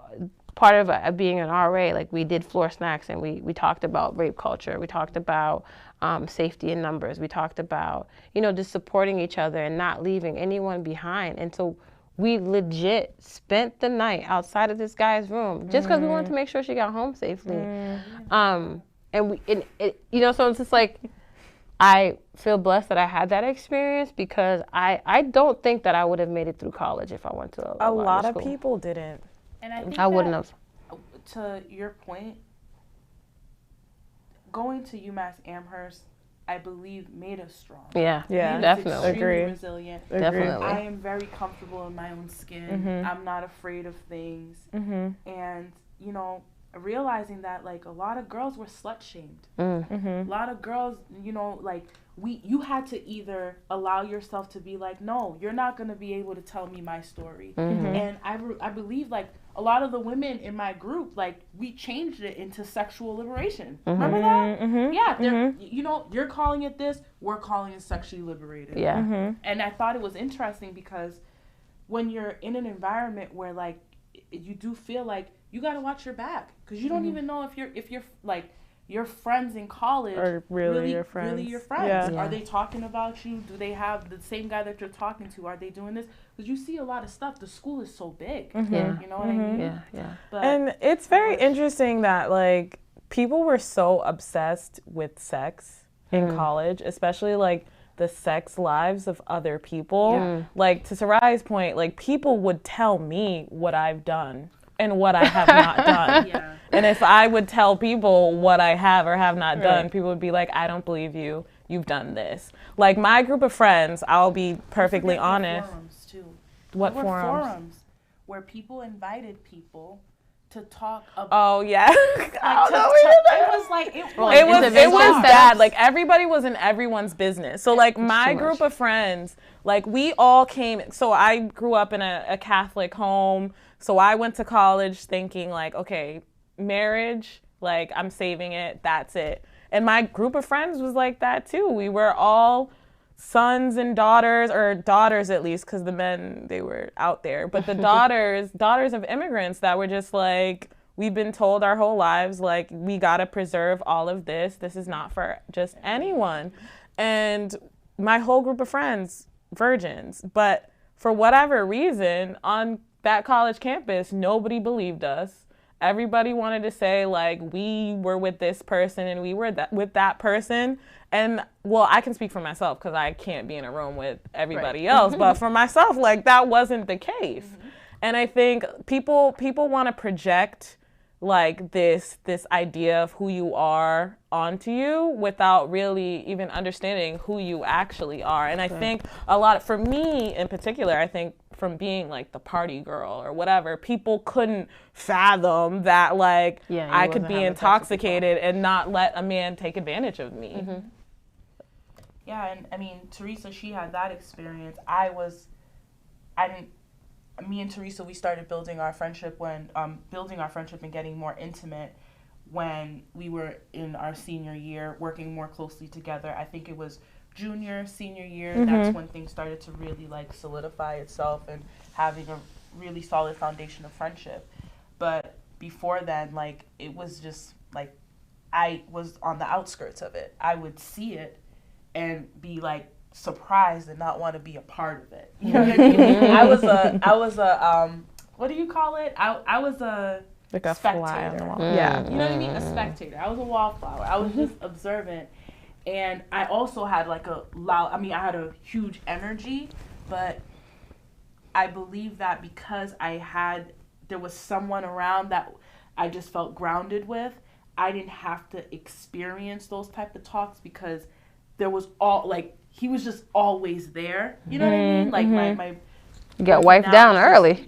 part of being an RA, like we did floor snacks and we talked about rape culture. We talked about safety in numbers. We talked about, you know, just supporting each other and not leaving anyone behind. And so we legit spent the night outside of this guy's room just because we wanted to make sure she got home safely. And you know, so it's just like, I feel blessed that I had that experience because I don't think that I would have made it through college if I went to A lot of school. people didn't. And I think I wouldn't have. To your point, going to UMass Amherst, I believe, made us strong. Yeah, Yeah. Made us definitely. extremely Agreed. resilient. Definitely. I am very comfortable in my own skin. I'm not afraid of things. And, you know, realizing that, like, a lot of girls were slut shamed. A lot of girls, you know, like, you had to either allow yourself to be like, no, you're not going to be able to tell me my story. And I believe, like, a lot of the women in my group, like, we changed it into sexual liberation. Remember that? Yeah. You know, you're calling it this, we're calling it sexually liberated. Yeah. And I thought it was interesting because when you're in an environment where, like, you do feel like you got to watch your back because you don't even know if you're like your friends in college Are really your friends. Really your friends. Yeah. Are they talking about you? Do they have the same guy that you're talking to? Are they doing this? Because you see a lot of stuff. The school is so big. Yeah. You know what I mean? Yeah. But And it's very interesting that, like, people were so obsessed with sex in college, especially, like, the sex lives of other people. Like, to Soraya's point, like, people would tell me what I've done and what I have not done. And if I would tell people what I have or have not done, people would be like, I don't believe you. You've done this. Like, my group of friends, I'll be perfectly honest. Forums too. What There were forums? forums where people invited people to talk about. Oh yeah, It was like it was bad. Like, everybody was in everyone's business. So like my group of friends, like we all came. So I grew up in a Catholic home. So I went to college thinking like, okay, marriage, like I'm saving it. That's it. And my group of friends was like that too. We were all sons and daughters, or daughters at least, because the men, they were out there. But the daughters of immigrants that were just like, we've been told our whole lives, like, we got to preserve all of this. This is not for just anyone. And my whole group of friends, virgins. But for whatever reason, on that college campus, nobody believed us. Everybody wanted to say, like, we were with this person and we were with that person. And, well, I can speak for myself because I can't be in a room with everybody else. But for myself, like, that wasn't the case. And I think people want to project, like, this idea of who you are onto you without really even understanding who you actually are. And I think for me in particular, I think from being like the party girl or whatever, people couldn't fathom that, like, I could be intoxicated and not let a man take advantage of me. Yeah, and I mean, Teresa, she had that experience. Me and Teresa, we started building our friendship and getting more intimate when we were in our senior year, working more closely together. I think it was junior, senior year, that's when things started to really like solidify itself and having a really solid foundation of friendship. But before then, like, it was just like, I was on the outskirts of it. I would see it and be like surprised and not want to be a part of it. You know what I mean? I was a what do you call it? I was a like a spectator. fly on the wall. Yeah. You know what I mean? A spectator. I was a wallflower. I was just observant. And I also had like I had a huge energy, but I believe that because there was someone around that I just felt grounded with, I didn't have to experience those type of talks because there was he was just always there. You know what I mean? Like my you got wiped down early.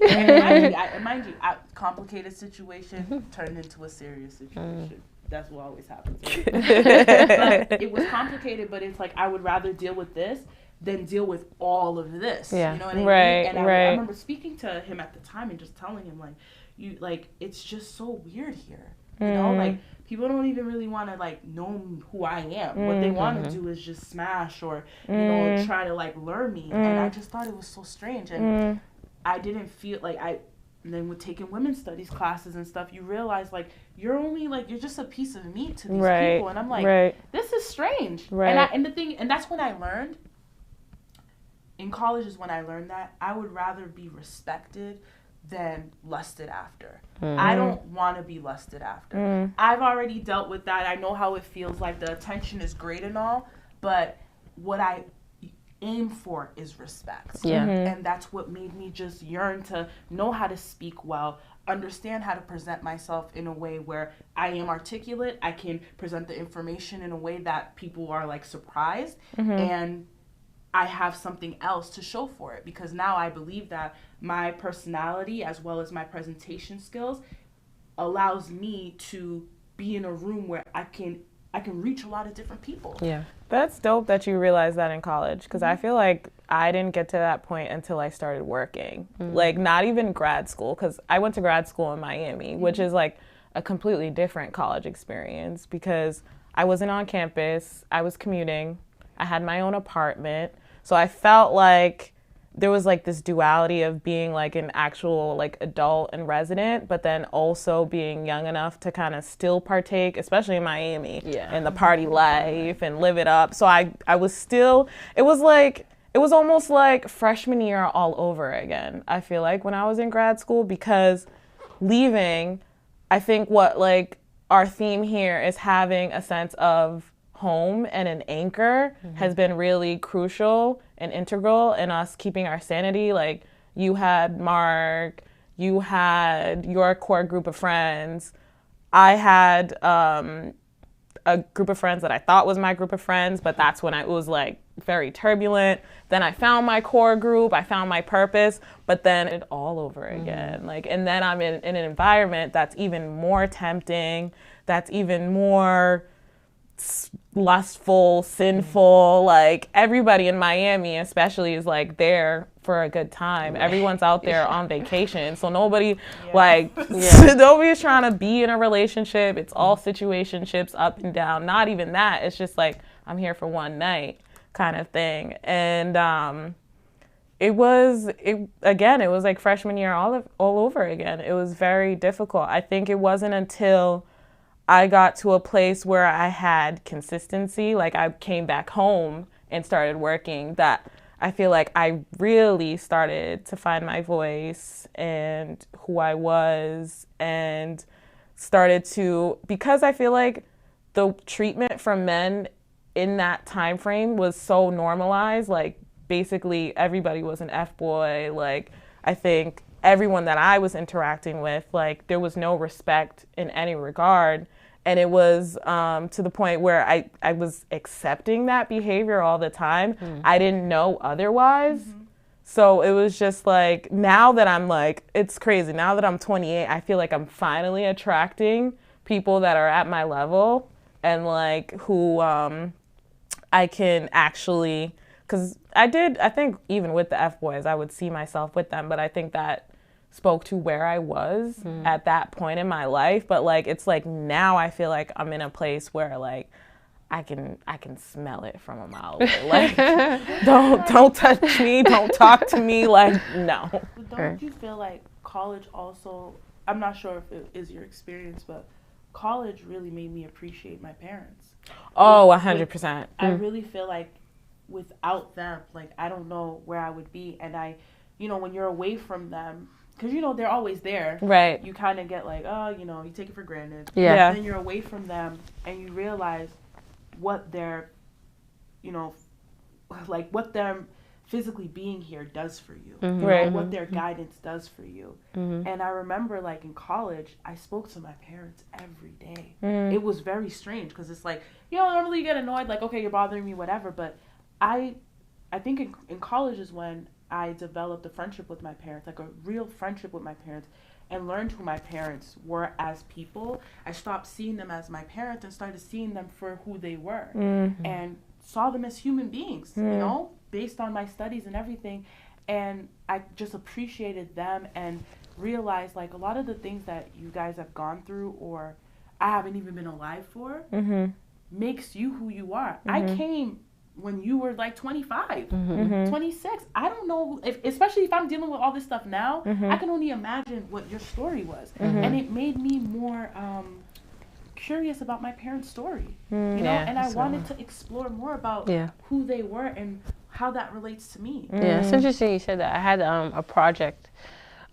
Mind you, complicated situation turned into a serious situation. That's what always happens. Right? But it was complicated, but it's like I would rather deal with this than deal with all of this. Yeah. You know what I mean? Right, And I remember speaking to him at the time and just telling him, like, it's just so weird here. You know, like, people don't even really want to, like, know who I am. What they want to do is just smash or, you know, try to, like, lure me. And I just thought it was so strange. And I didn't feel like and then with taking women's studies classes and stuff, you realize, like, you're just a piece of meat to these people. And I'm like, this is strange. And that's when I learned, in college is when I learned that I would rather be respected than lusted after. I don't want to be lusted after. I've already dealt with that. I know how it feels. Like, the attention is great and all, but what I aim for is respect. And that's what made me just yearn to know how to speak well, understand how to present myself in a way where I am articulate. I can present the information in a way that people are, like, surprised, and I have something else to show for it, because now I believe that my personality as well as my presentation skills allows me to be in a room where I can reach a lot of different people. Yeah. That's dope that you realized that in college, because I feel like I didn't get to that point until I started working. Like, not even grad school, because I went to grad school in Miami, which is like a completely different college experience, because I wasn't on campus, I was commuting, I had my own apartment. So I felt like there was like this duality of being like an actual like adult and resident, but then also being young enough to kind of still partake, especially in Miami, in the party life and live it up. So I was still, it was almost like freshman year all over again, I feel like, when I was in grad school, because leaving, I think what like our theme here is having a sense of home and an anchor has been really crucial and integral in us keeping our sanity. Like, you had Mark, you had your core group of friends. I had a group of friends that I thought was my group of friends, but that's when it was like very turbulent. Then I found my core group, I found my purpose, but then it all over again. Like, and then I'm in an environment that's even more tempting, that's even more lustful, sinful. Like, everybody in Miami especially is like there for a good time. Everyone's out there on vacation, so nobody nobody's trying to be in a relationship. It's all situationships, up and down. Not even that, it's just like, I'm here for one night kind of thing. And it was like freshman year all over again. It was very difficult. I think it wasn't until I got to a place where I had consistency, like I came back home and started working, that I feel like I really started to find my voice and who I was, and started to, because I feel like the treatment from men in that time frame was so normalized. Like, basically everybody was an F-boy. Like, I think everyone that I was interacting with, like, there was no respect in any regard. And it was to the point where I was accepting that behavior all the time. I didn't know otherwise. So it was just like, now that I'm like, it's crazy. Now that I'm 28, I feel like I'm finally attracting people that are at my level, and like who I can actually, because I think even with the F-boys, I would see myself with them, but I think that spoke to where I was at that point in my life. But like, it's like now I feel like I'm in a place where like I can smell it from a mile away. Like, don't touch me, don't talk to me, like, no. Don't you feel like college also, I'm not sure if it is your experience, but college really made me appreciate my parents. Oh, 100%. I really feel like without them, like, I don't know where I would be. And when you're away from them, because, they're always there. Right. You kind of get like, oh, you take it for granted. Yeah. And then you're away from them and you realize what their, what them physically being here does for you. Right. What their guidance does for you. And I remember, like, in college, I spoke to my parents every day. It was very strange because it's like, normally you get annoyed, like, okay, you're bothering me, whatever. But I think in college is when I developed a friendship with my parents, like a real friendship with my parents, and learned who my parents were as people. I stopped seeing them as my parents and started seeing them for who they were, and saw them as human beings, based on my studies and everything. And I just appreciated them and realized, like, a lot of the things that you guys have gone through or I haven't even been alive for makes you who you are. I came when you were like 25, 26. I don't know, especially if I'm dealing with all this stuff now, I can only imagine what your story was. And it made me more curious about my parents' story, and I wanted to explore more about who they were and how that relates to me. Yeah, it's interesting you said that. I had a project,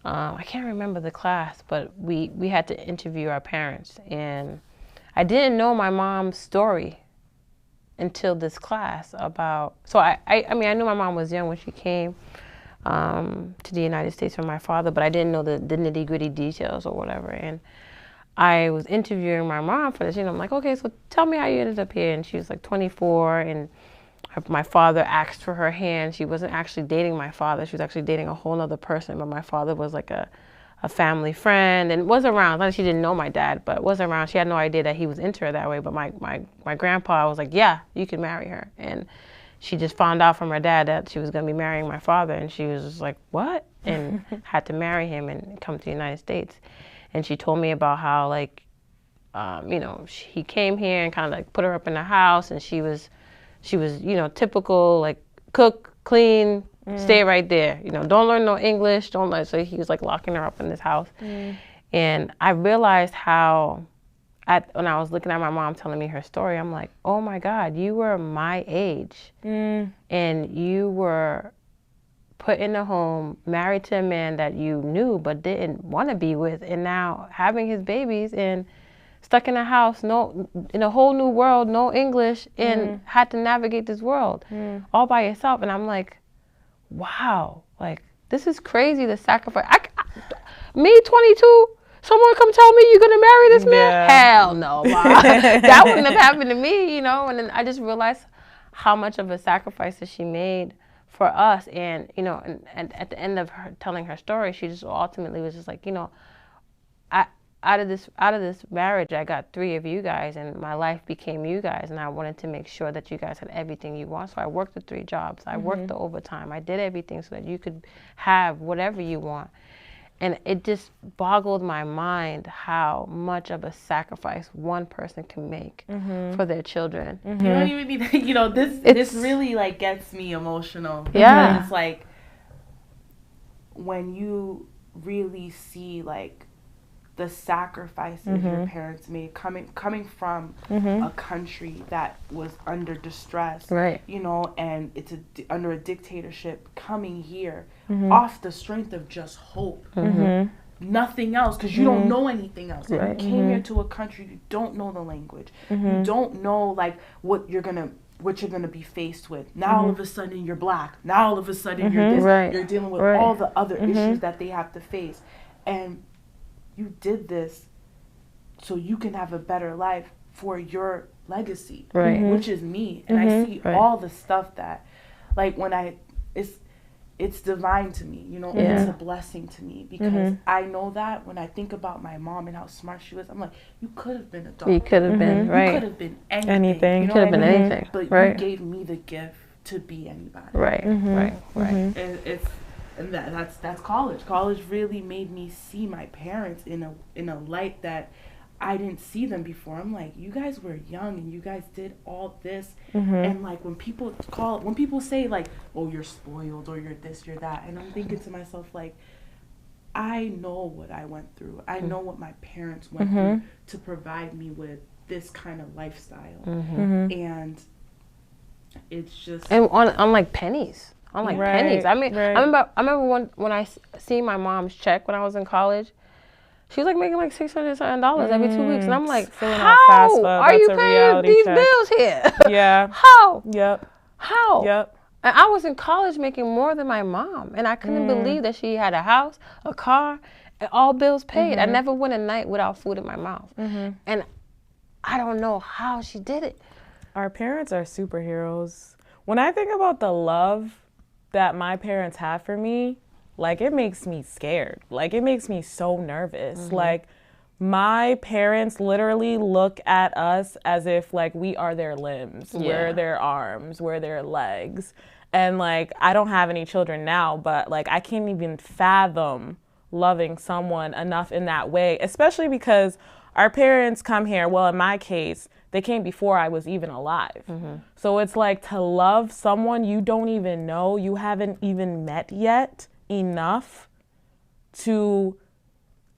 I can't remember the class, but we had to interview our parents, and I didn't know my mom's story until this class about, so I knew my mom was young when she came to the United States from my father, but I didn't know the nitty-gritty details or whatever. And I was interviewing my mom for this, I'm like, okay, so tell me how you ended up here. And she was like 24, and my father asked for her hand. She wasn't actually dating my father. She was actually dating a whole other person, but my father was like a family friend and was around. Not that she didn't know my dad, but was around. She had no idea that he was into her that way. But my grandpa was like, yeah, you can marry her. And she just found out from her dad that she was going to be marrying my father. And she was just like, what? And had to marry him and come to the United States. And she told me about how, like, he came here and kind of like put her up in the house. And she was, typical, like, cook, clean, stay right there. Don't learn no English. Don't learn. So he was like locking her up in this house. And I realized how, when I was looking at my mom telling me her story, I'm like, oh my God, you were my age. And you were put in a home, married to a man that you knew but didn't want to be with, and now having his babies and stuck in a house, in a whole new world, no English, and had to navigate this world all by yourself. And I'm like, wow, like, this is crazy, the sacrifice. Me, 22, someone come tell me you're going to marry this man? Hell no, Ma. That wouldn't have happened to me, you know? And then I just realized how much of a sacrifice that she made for us. And, you know, and at the end of her telling her story, she just ultimately was just like, you know, out of this marriage, I got 3 of you guys, and my life became you guys, and I wanted to make sure that you guys had everything you want. So I worked the 3 jobs. I worked the overtime. I did everything so that you could have whatever you want. And it just boggled my mind how much of a sacrifice one person can make for their children. You don't even need, you know, this really like gets me emotional. Yeah. It's like when you really see like the sacrifices your parents made coming from a country that was under distress, right? You know, and it's under a dictatorship, coming here off the strength of just hope, nothing else, because you don't know anything else. Right. And you came here to a country, you don't know the language, you don't know like what you're gonna be faced with. Now all of a sudden you're black. Now all of a sudden you're this. Right. You're dealing with all the other issues that they have to face, and you did this so you can have a better life for your legacy, which is me. And I see all the stuff that, like, when it's divine to me, you know, it's a blessing to me, because I know that when I think about my mom and how smart she was, I'm like, you could have been a doctor. You could have been, right. You could have been anything. You know could have been anything. But you gave me the gift to be anybody. Right, right. And that's college. College really made me see my parents in a light that I didn't see them before. I'm like, you guys were young and you guys did all this, and like when people say like, oh, you're spoiled or you're this, you're that, and I'm thinking to myself like, I know what I went through. I know what my parents went through to provide me with this kind of lifestyle, and it's just on like pennies. On like pennies. I mean, I remember when I seen my mom's check when I was in college. She was like making like $600 something every 2 weeks, and I'm like, how are you paying these bills here? Yeah. How? Yep. How? Yep. And I was in college making more than my mom, and I couldn't believe that she had a house, a car, and all bills paid. I never went a night without food in my mouth, and I don't know how she did it. Our parents are superheroes. When I think about the love that my parents have for me, like, it makes me scared. Like, it makes me so nervous. Like, my parents literally look at us as if, like, we are their limbs, we're their arms, we're their legs. And, like, I don't have any children now, but, like, I can't even fathom loving someone enough in that way, especially because our parents come here, well, in my case, they came before I was even alive. So it's like, to love someone you don't even know, you haven't even met yet, enough to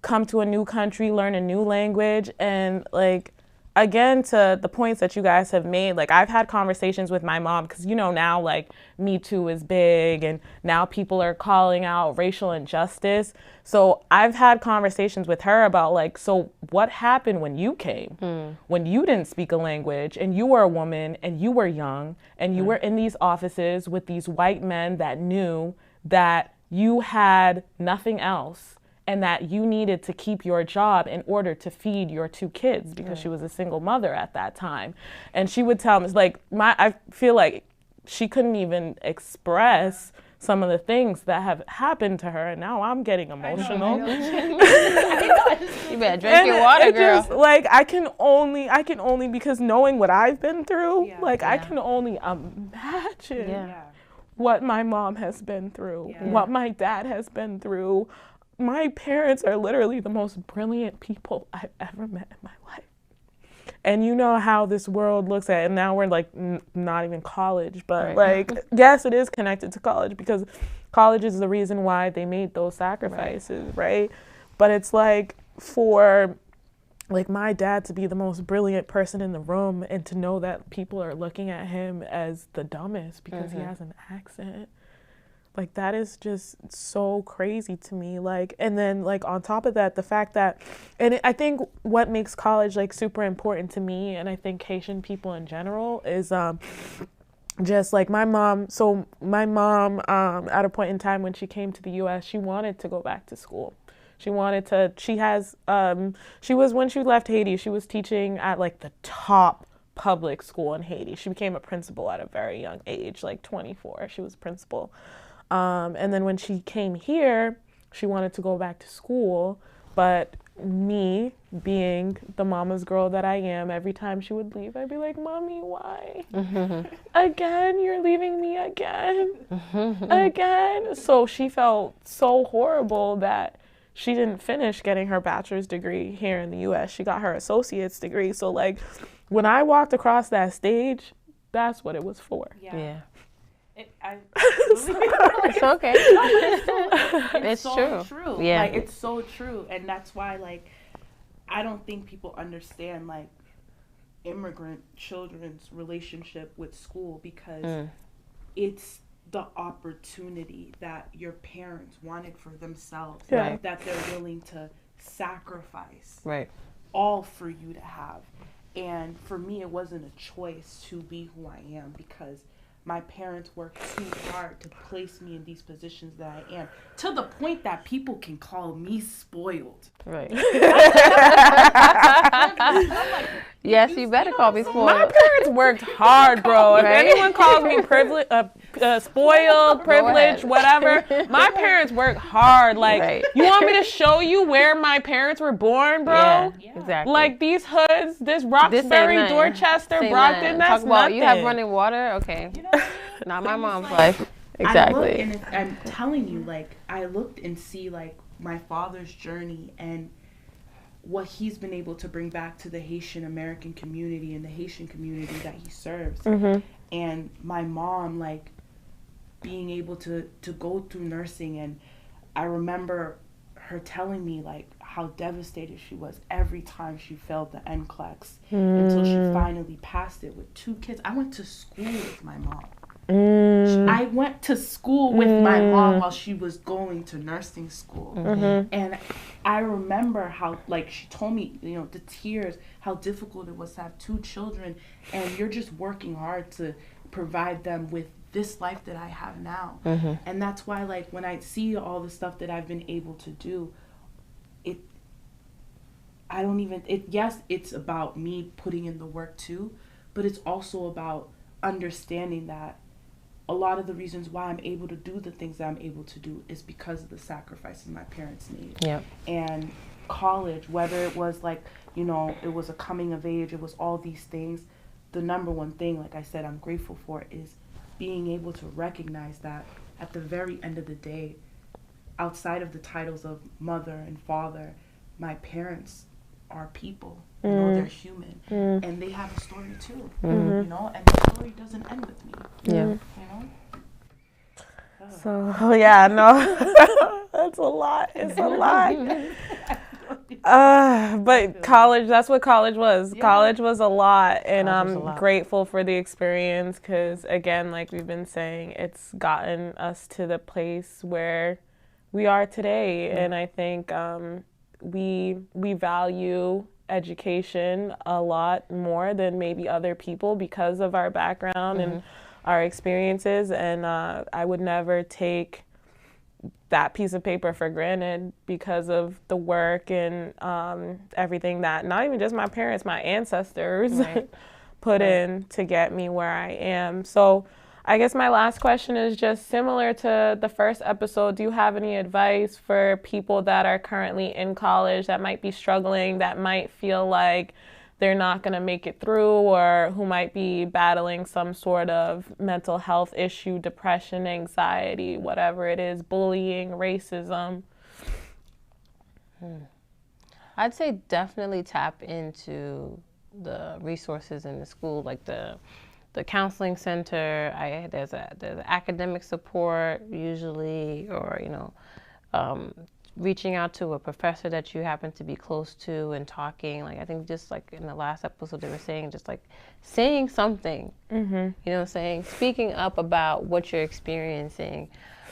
come to a new country, learn a new language, and like, again, to the points that you guys have made, like, I've had conversations with my mom, because, you know, now, like, Me Too is big, and now people are calling out racial injustice. So I've had conversations with her about, like, so what happened when you came, when you didn't speak a language, and you were a woman, and you were young, and you were in these offices with these white men that knew that you had nothing else, and that you needed to keep your job in order to feed your 2 kids, because she was a single mother at that time. And she would tell me, like, I feel like she couldn't even express some of the things that have happened to her, and now I'm getting emotional. You better drink your water, girl. Just, like, I can only, because knowing what I've been through, I can only imagine what my mom has been through, what my dad has been through. My parents are literally the most brilliant people I've ever met in my life. And you know how this world looks at it, and now we're like not even college, but like, yes, it is connected to college, because college is the reason why they made those sacrifices, right? But it's like, for like my dad to be the most brilliant person in the room, and to know that people are looking at him as the dumbest because he has an accent. Like, that is just so crazy to me. Like, and then, like, on top of that, the fact that, I think what makes college, like, super important to me, and I think Haitian people in general, is just, like, my mom, at a point in time when she came to the U.S., she wanted to go back to school. When she left Haiti, she was teaching at, like, the top public school in Haiti. She became a principal at a very young age, like 24. She was principal. And then when she came here, she wanted to go back to school, but me, being the mama's girl that I am, every time she would leave, I'd be like, Mommy, why? Again? You're leaving me again? Again? So she felt so horrible that she didn't finish getting her bachelor's degree here in the U.S. She got her associate's degree. So, like, when I walked across that stage, that's what it was for. Yeah. It's okay. It's so true. Yeah. Like, it's so true. And that's why, like, I don't think people understand, like, immigrant children's relationship with school, because it's the opportunity that your parents wanted for themselves, that they're willing to sacrifice all for you to have. And for me, it wasn't a choice to be who I am, because my parents worked too hard to place me in these positions that I am, to the point that people can call me spoiled. Right. Yes, you better call me spoiled. My parents worked hard, bro. If anyone calls me spoiled, privileged, whatever, my parents worked hard. Like, you want me to show you where my parents were born, bro? Yeah, exactly. Like, these hoods, this Roxbury, Dorchester, Brockton, that's nothing. You have running water? Okay. You know what I mean? Not my mom's like, life. Exactly. And I'm telling you, like, I looked and see, like, my father's journey and what he's been able to bring back to the Haitian American community and the Haitian community that he serves. And my mom, like, being able to go through nursing. And I remember her telling me, like, how devastated she was every time she failed the NCLEX until she finally passed it with 2 kids. I went to school with my mom. I went to school with my mom while she was going to nursing school. And I remember how, like, she told me, you know, the tears, how difficult it was to have 2 children, and you're just working hard to provide them with this life that I have now. And that's why, like, when I see all the stuff that I've been able to do, yes, it's about me putting in the work too, but it's also about understanding that a lot of the reasons why I'm able to do the things that I'm able to do is because of the sacrifices my parents made. And college, whether it was, like, you know, it was a coming of age, it was all these things, the number one thing, like I said, I'm grateful for is being able to recognize that at the very end of the day, outside of the titles of mother and father, my parents are people. You know, they're human, and they have a story too. You know, and the story doesn't end with me. You know. So yeah, no, that's a lot. It's a lot. But college, that's what college was. College was a lot, and I'm grateful for the experience because, again, like we've been saying, it's gotten us to the place where we are today, and I think we value education a lot more than maybe other people because of our background and our experiences, and I would never take that piece of paper for granted because of the work and everything that not even just my parents, my ancestors put in to get me where I am. So I guess my last question is just similar to the first episode. Do you have any advice for people that are currently in college that might be struggling, that might feel like they're not going to make it through, or who might be battling some sort of mental health issue, depression, anxiety, whatever it is, bullying, racism? I'd say definitely tap into the resources in the school, like the counseling center. There's academic support usually, or reaching out to a professor that you happen to be close to and talking. Like, I think just like in the last episode they were saying, just like saying something, speaking up about what you're experiencing.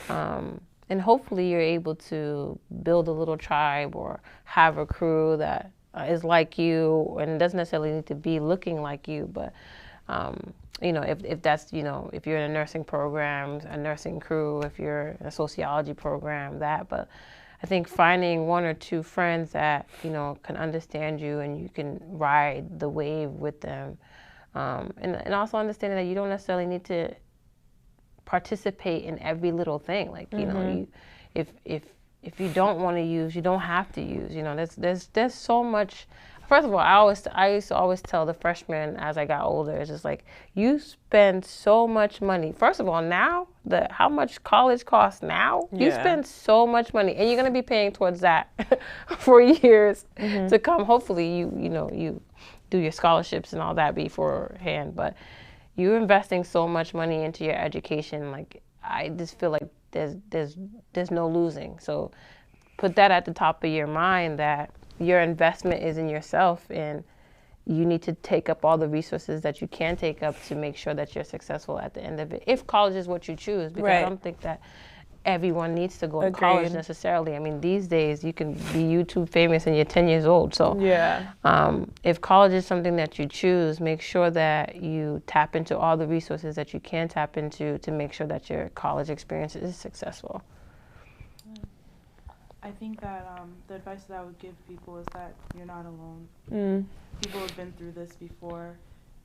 And hopefully you're able to build a little tribe or have a crew that is like you, and it doesn't necessarily need to be looking like you, but if that's, if you're in a nursing program, a nursing crew, if you're in a sociology program, but I think finding one or two friends that, can understand you and you can ride the wave with them. And also understanding that you don't necessarily need to participate in every little thing. Like, if you don't want to use, you don't have to use. There's so much. First of all, I used to always tell the freshmen as I got older, it's just like, you spend so much money. First of all, now how much college costs now, you spend so much money, and you're gonna be paying towards that for years to come. Hopefully, you do your scholarships and all that beforehand, but you're investing so much money into your education. Like, I just feel like there's no losing. So put that at the top of your mind, that your investment is in yourself, and you need to take up all the resources that you can take up to make sure that you're successful at the end of it, if college is what you choose, because I don't think that everyone needs to go to college necessarily. I mean, these days you can be YouTube famous and you're 10 years old. So if college is something that you choose, make sure that you tap into all the resources that you can tap into to make sure that your college experience is successful. I think that the advice that I would give people is that you're not alone. People have been through this before.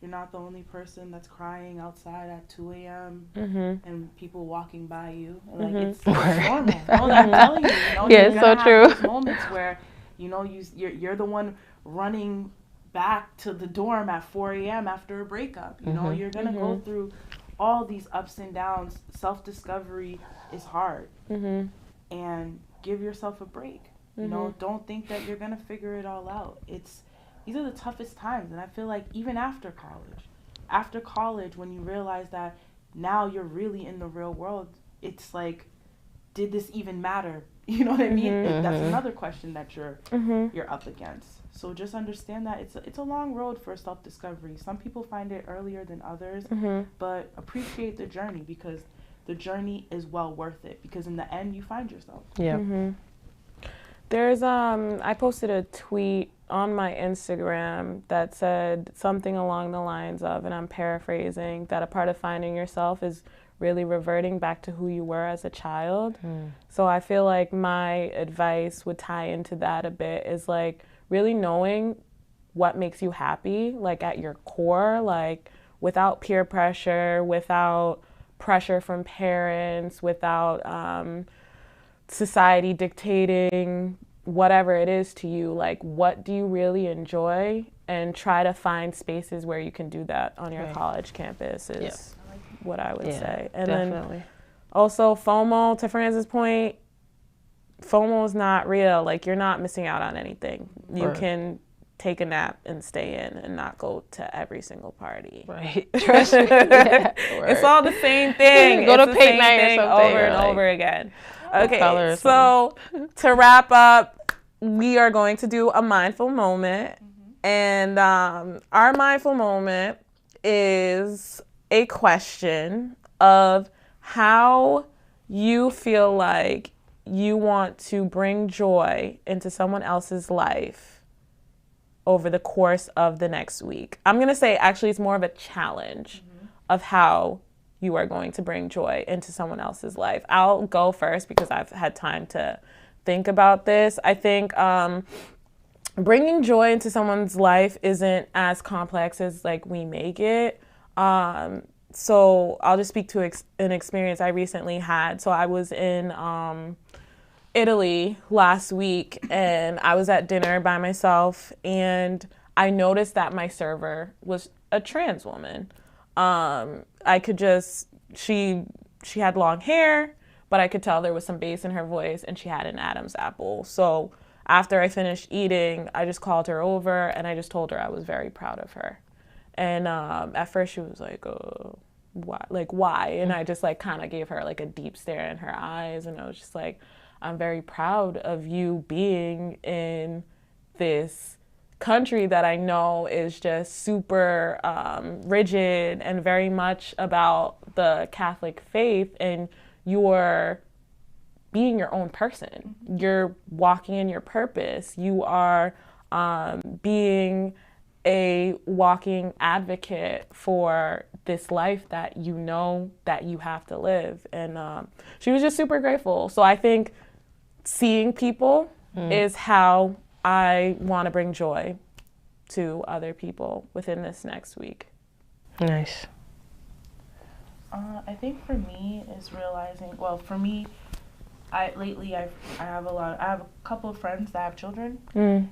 You're not the only person that's crying outside at 2 a.m. And people walking by you. Like, it's normal. No, I'm telling you, yeah, it's so true. Those moments where, you're the one running back to the dorm at 4 a.m. after a breakup. You're gonna go through all these ups and downs. Self-discovery is hard, and give yourself a break. Don't think that you're gonna figure it all out. These are the toughest times, and I feel like even after college, when you realize that now you're really in the real world, it's like, did this even matter? You know what I mean? That's another question that you're up against. So just understand that it's a long road for self-discovery. Some people find it earlier than others, but appreciate the journey, because the journey is well worth it, because in the end you find yourself. There's I posted a tweet on my Instagram that said something along the lines of, and I'm paraphrasing, that a part of finding yourself is really reverting back to who you were as a child. So I feel like my advice would tie into that a bit, is like really knowing what makes you happy, like at your core, like without peer pressure, without pressure from parents, without society dictating whatever it is to you. Like, what do you really enjoy, and try to find spaces where you can do that on your college campus is what I would say. And then also FOMO, to Francis' point, FOMO is not real. Like, you're not missing out on anything. You can take a nap and stay in and not go to every single party. Trust me. It's all the same thing. Go to Pate Night or something. Over and over again. Okay, so to wrap up, we are going to do a mindful moment. And our mindful moment is a question of how you feel like you want to bring joy into someone else's life over the course of the next week. I'm going to say, actually, it's more of a challenge of how you are going to bring joy into someone else's life. I'll go first because I've had time to think about this. I think bringing joy into someone's life isn't as complex as like we make it. So I'll just speak to an experience I recently had. So I was in Italy last week, and I was at dinner by myself, and I noticed that my server was a trans woman. I could just, she had long hair, but I could tell there was some bass in her voice, and she had an Adam's apple. So after I finished eating, I just called her over, and I just told her I was very proud of her. And at first she was like, why? And I just like kind of gave her like a deep stare in her eyes, and I was just like, I'm very proud of you being in this country that I know is just super rigid and very much about the Catholic faith, and you're being your own person. You're walking in your purpose. You are being a walking advocate for this life that you know that you have to live. And she was just super grateful. So I think seeing people is how I want to bring joy to other people within this next week. Nice. I think for me is realizing, well, for me, I have a couple of friends that have children, and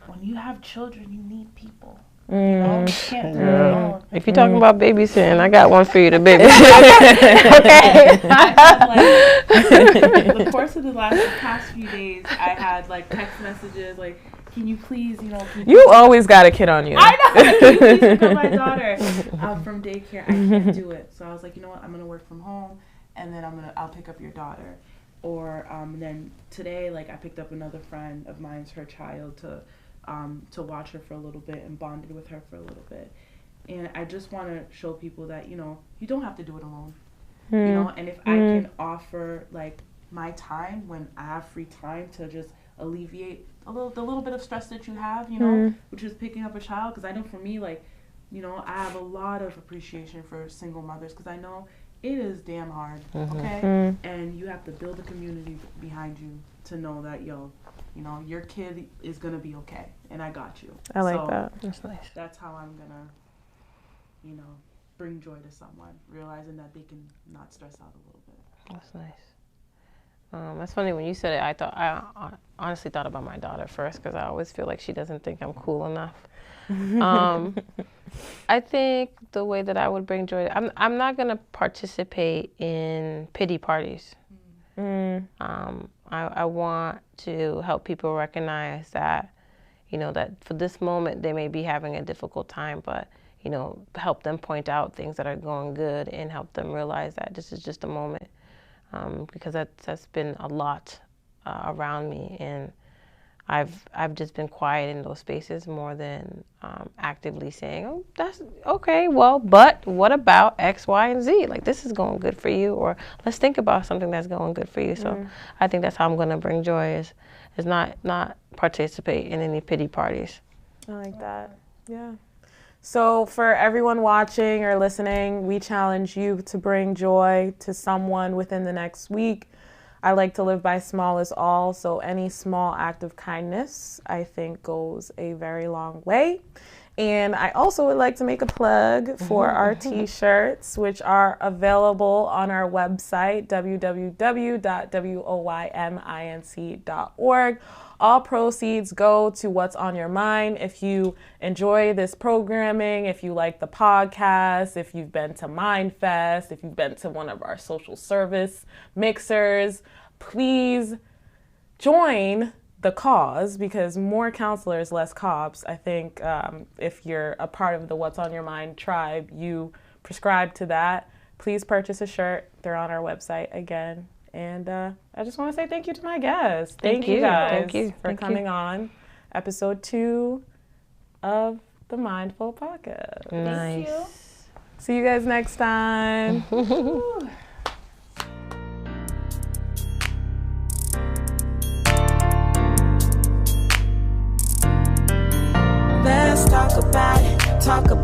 when you have children, you need people. You know, you can't do it alone. If you're talking about babysitting, I got one for you to babysit. Okay. The course of the past few days, I had like text messages like, "Can you please, you always got a kid on you." I know. Like, can you please pick up my daughter from daycare? I can't do it. So I was like, you know what? I'm gonna work from home, and then I'll pick up your daughter. Or then today, like I picked up another friend of mine's, her child, to watch her for a little bit and bonded with her for a little bit. And I just want to show people that, you don't have to do it alone. And if I can offer like my time when I have free time to just alleviate the little bit of stress that you have, which is picking up a child. Because I know for me, like, I have a lot of appreciation for single mothers, because I know it is damn hard, okay? And you have to build a community behind you to know that, your kid is going to be okay, and I got you. I like that. That's nice. That's how I'm going to, bring joy to someone, realizing that they can not stress out a little bit. That's nice. That's funny when you said it. I honestly thought about my daughter first, because I always feel like she doesn't think I'm cool enough. I think the way that I would bring joy, I'm not gonna participate in pity parties. I want to help people recognize that, that for this moment they may be having a difficult time, but help them point out things that are going good and help them realize that this is just a moment. Because that's been a lot around me, and I've just been quiet in those spaces more than actively saying, "Oh, that's okay. Well, but what about X, Y, and Z? Like, this is going good for you, or let's think about something that's going good for you." So I think that's how I'm going to bring joy, is not participate in any pity parties. I like that. Yeah. So for everyone watching or listening, we challenge you to bring joy to someone within the next week. I like to live by small is all, so any small act of kindness, I think, goes a very long way. And I also would like to make a plug for our t-shirts, which are available on our website, www.woyminc.org. All proceeds go to What's on Your Mind. If you enjoy this programming, if you like the podcast, if you've been to MindFest, if you've been to one of our social service mixers, please join the cause, because more counselors, less cops. I think if you're a part of the What's on Your Mind tribe, you prescribe to that. Please purchase a shirt. They're on our website again. And I just want to say thank you to my guests. Thank you guys for coming on episode 2 of the Mindful Podcast. Nice. Thank you. See you guys next time. Let's talk about it. Talk about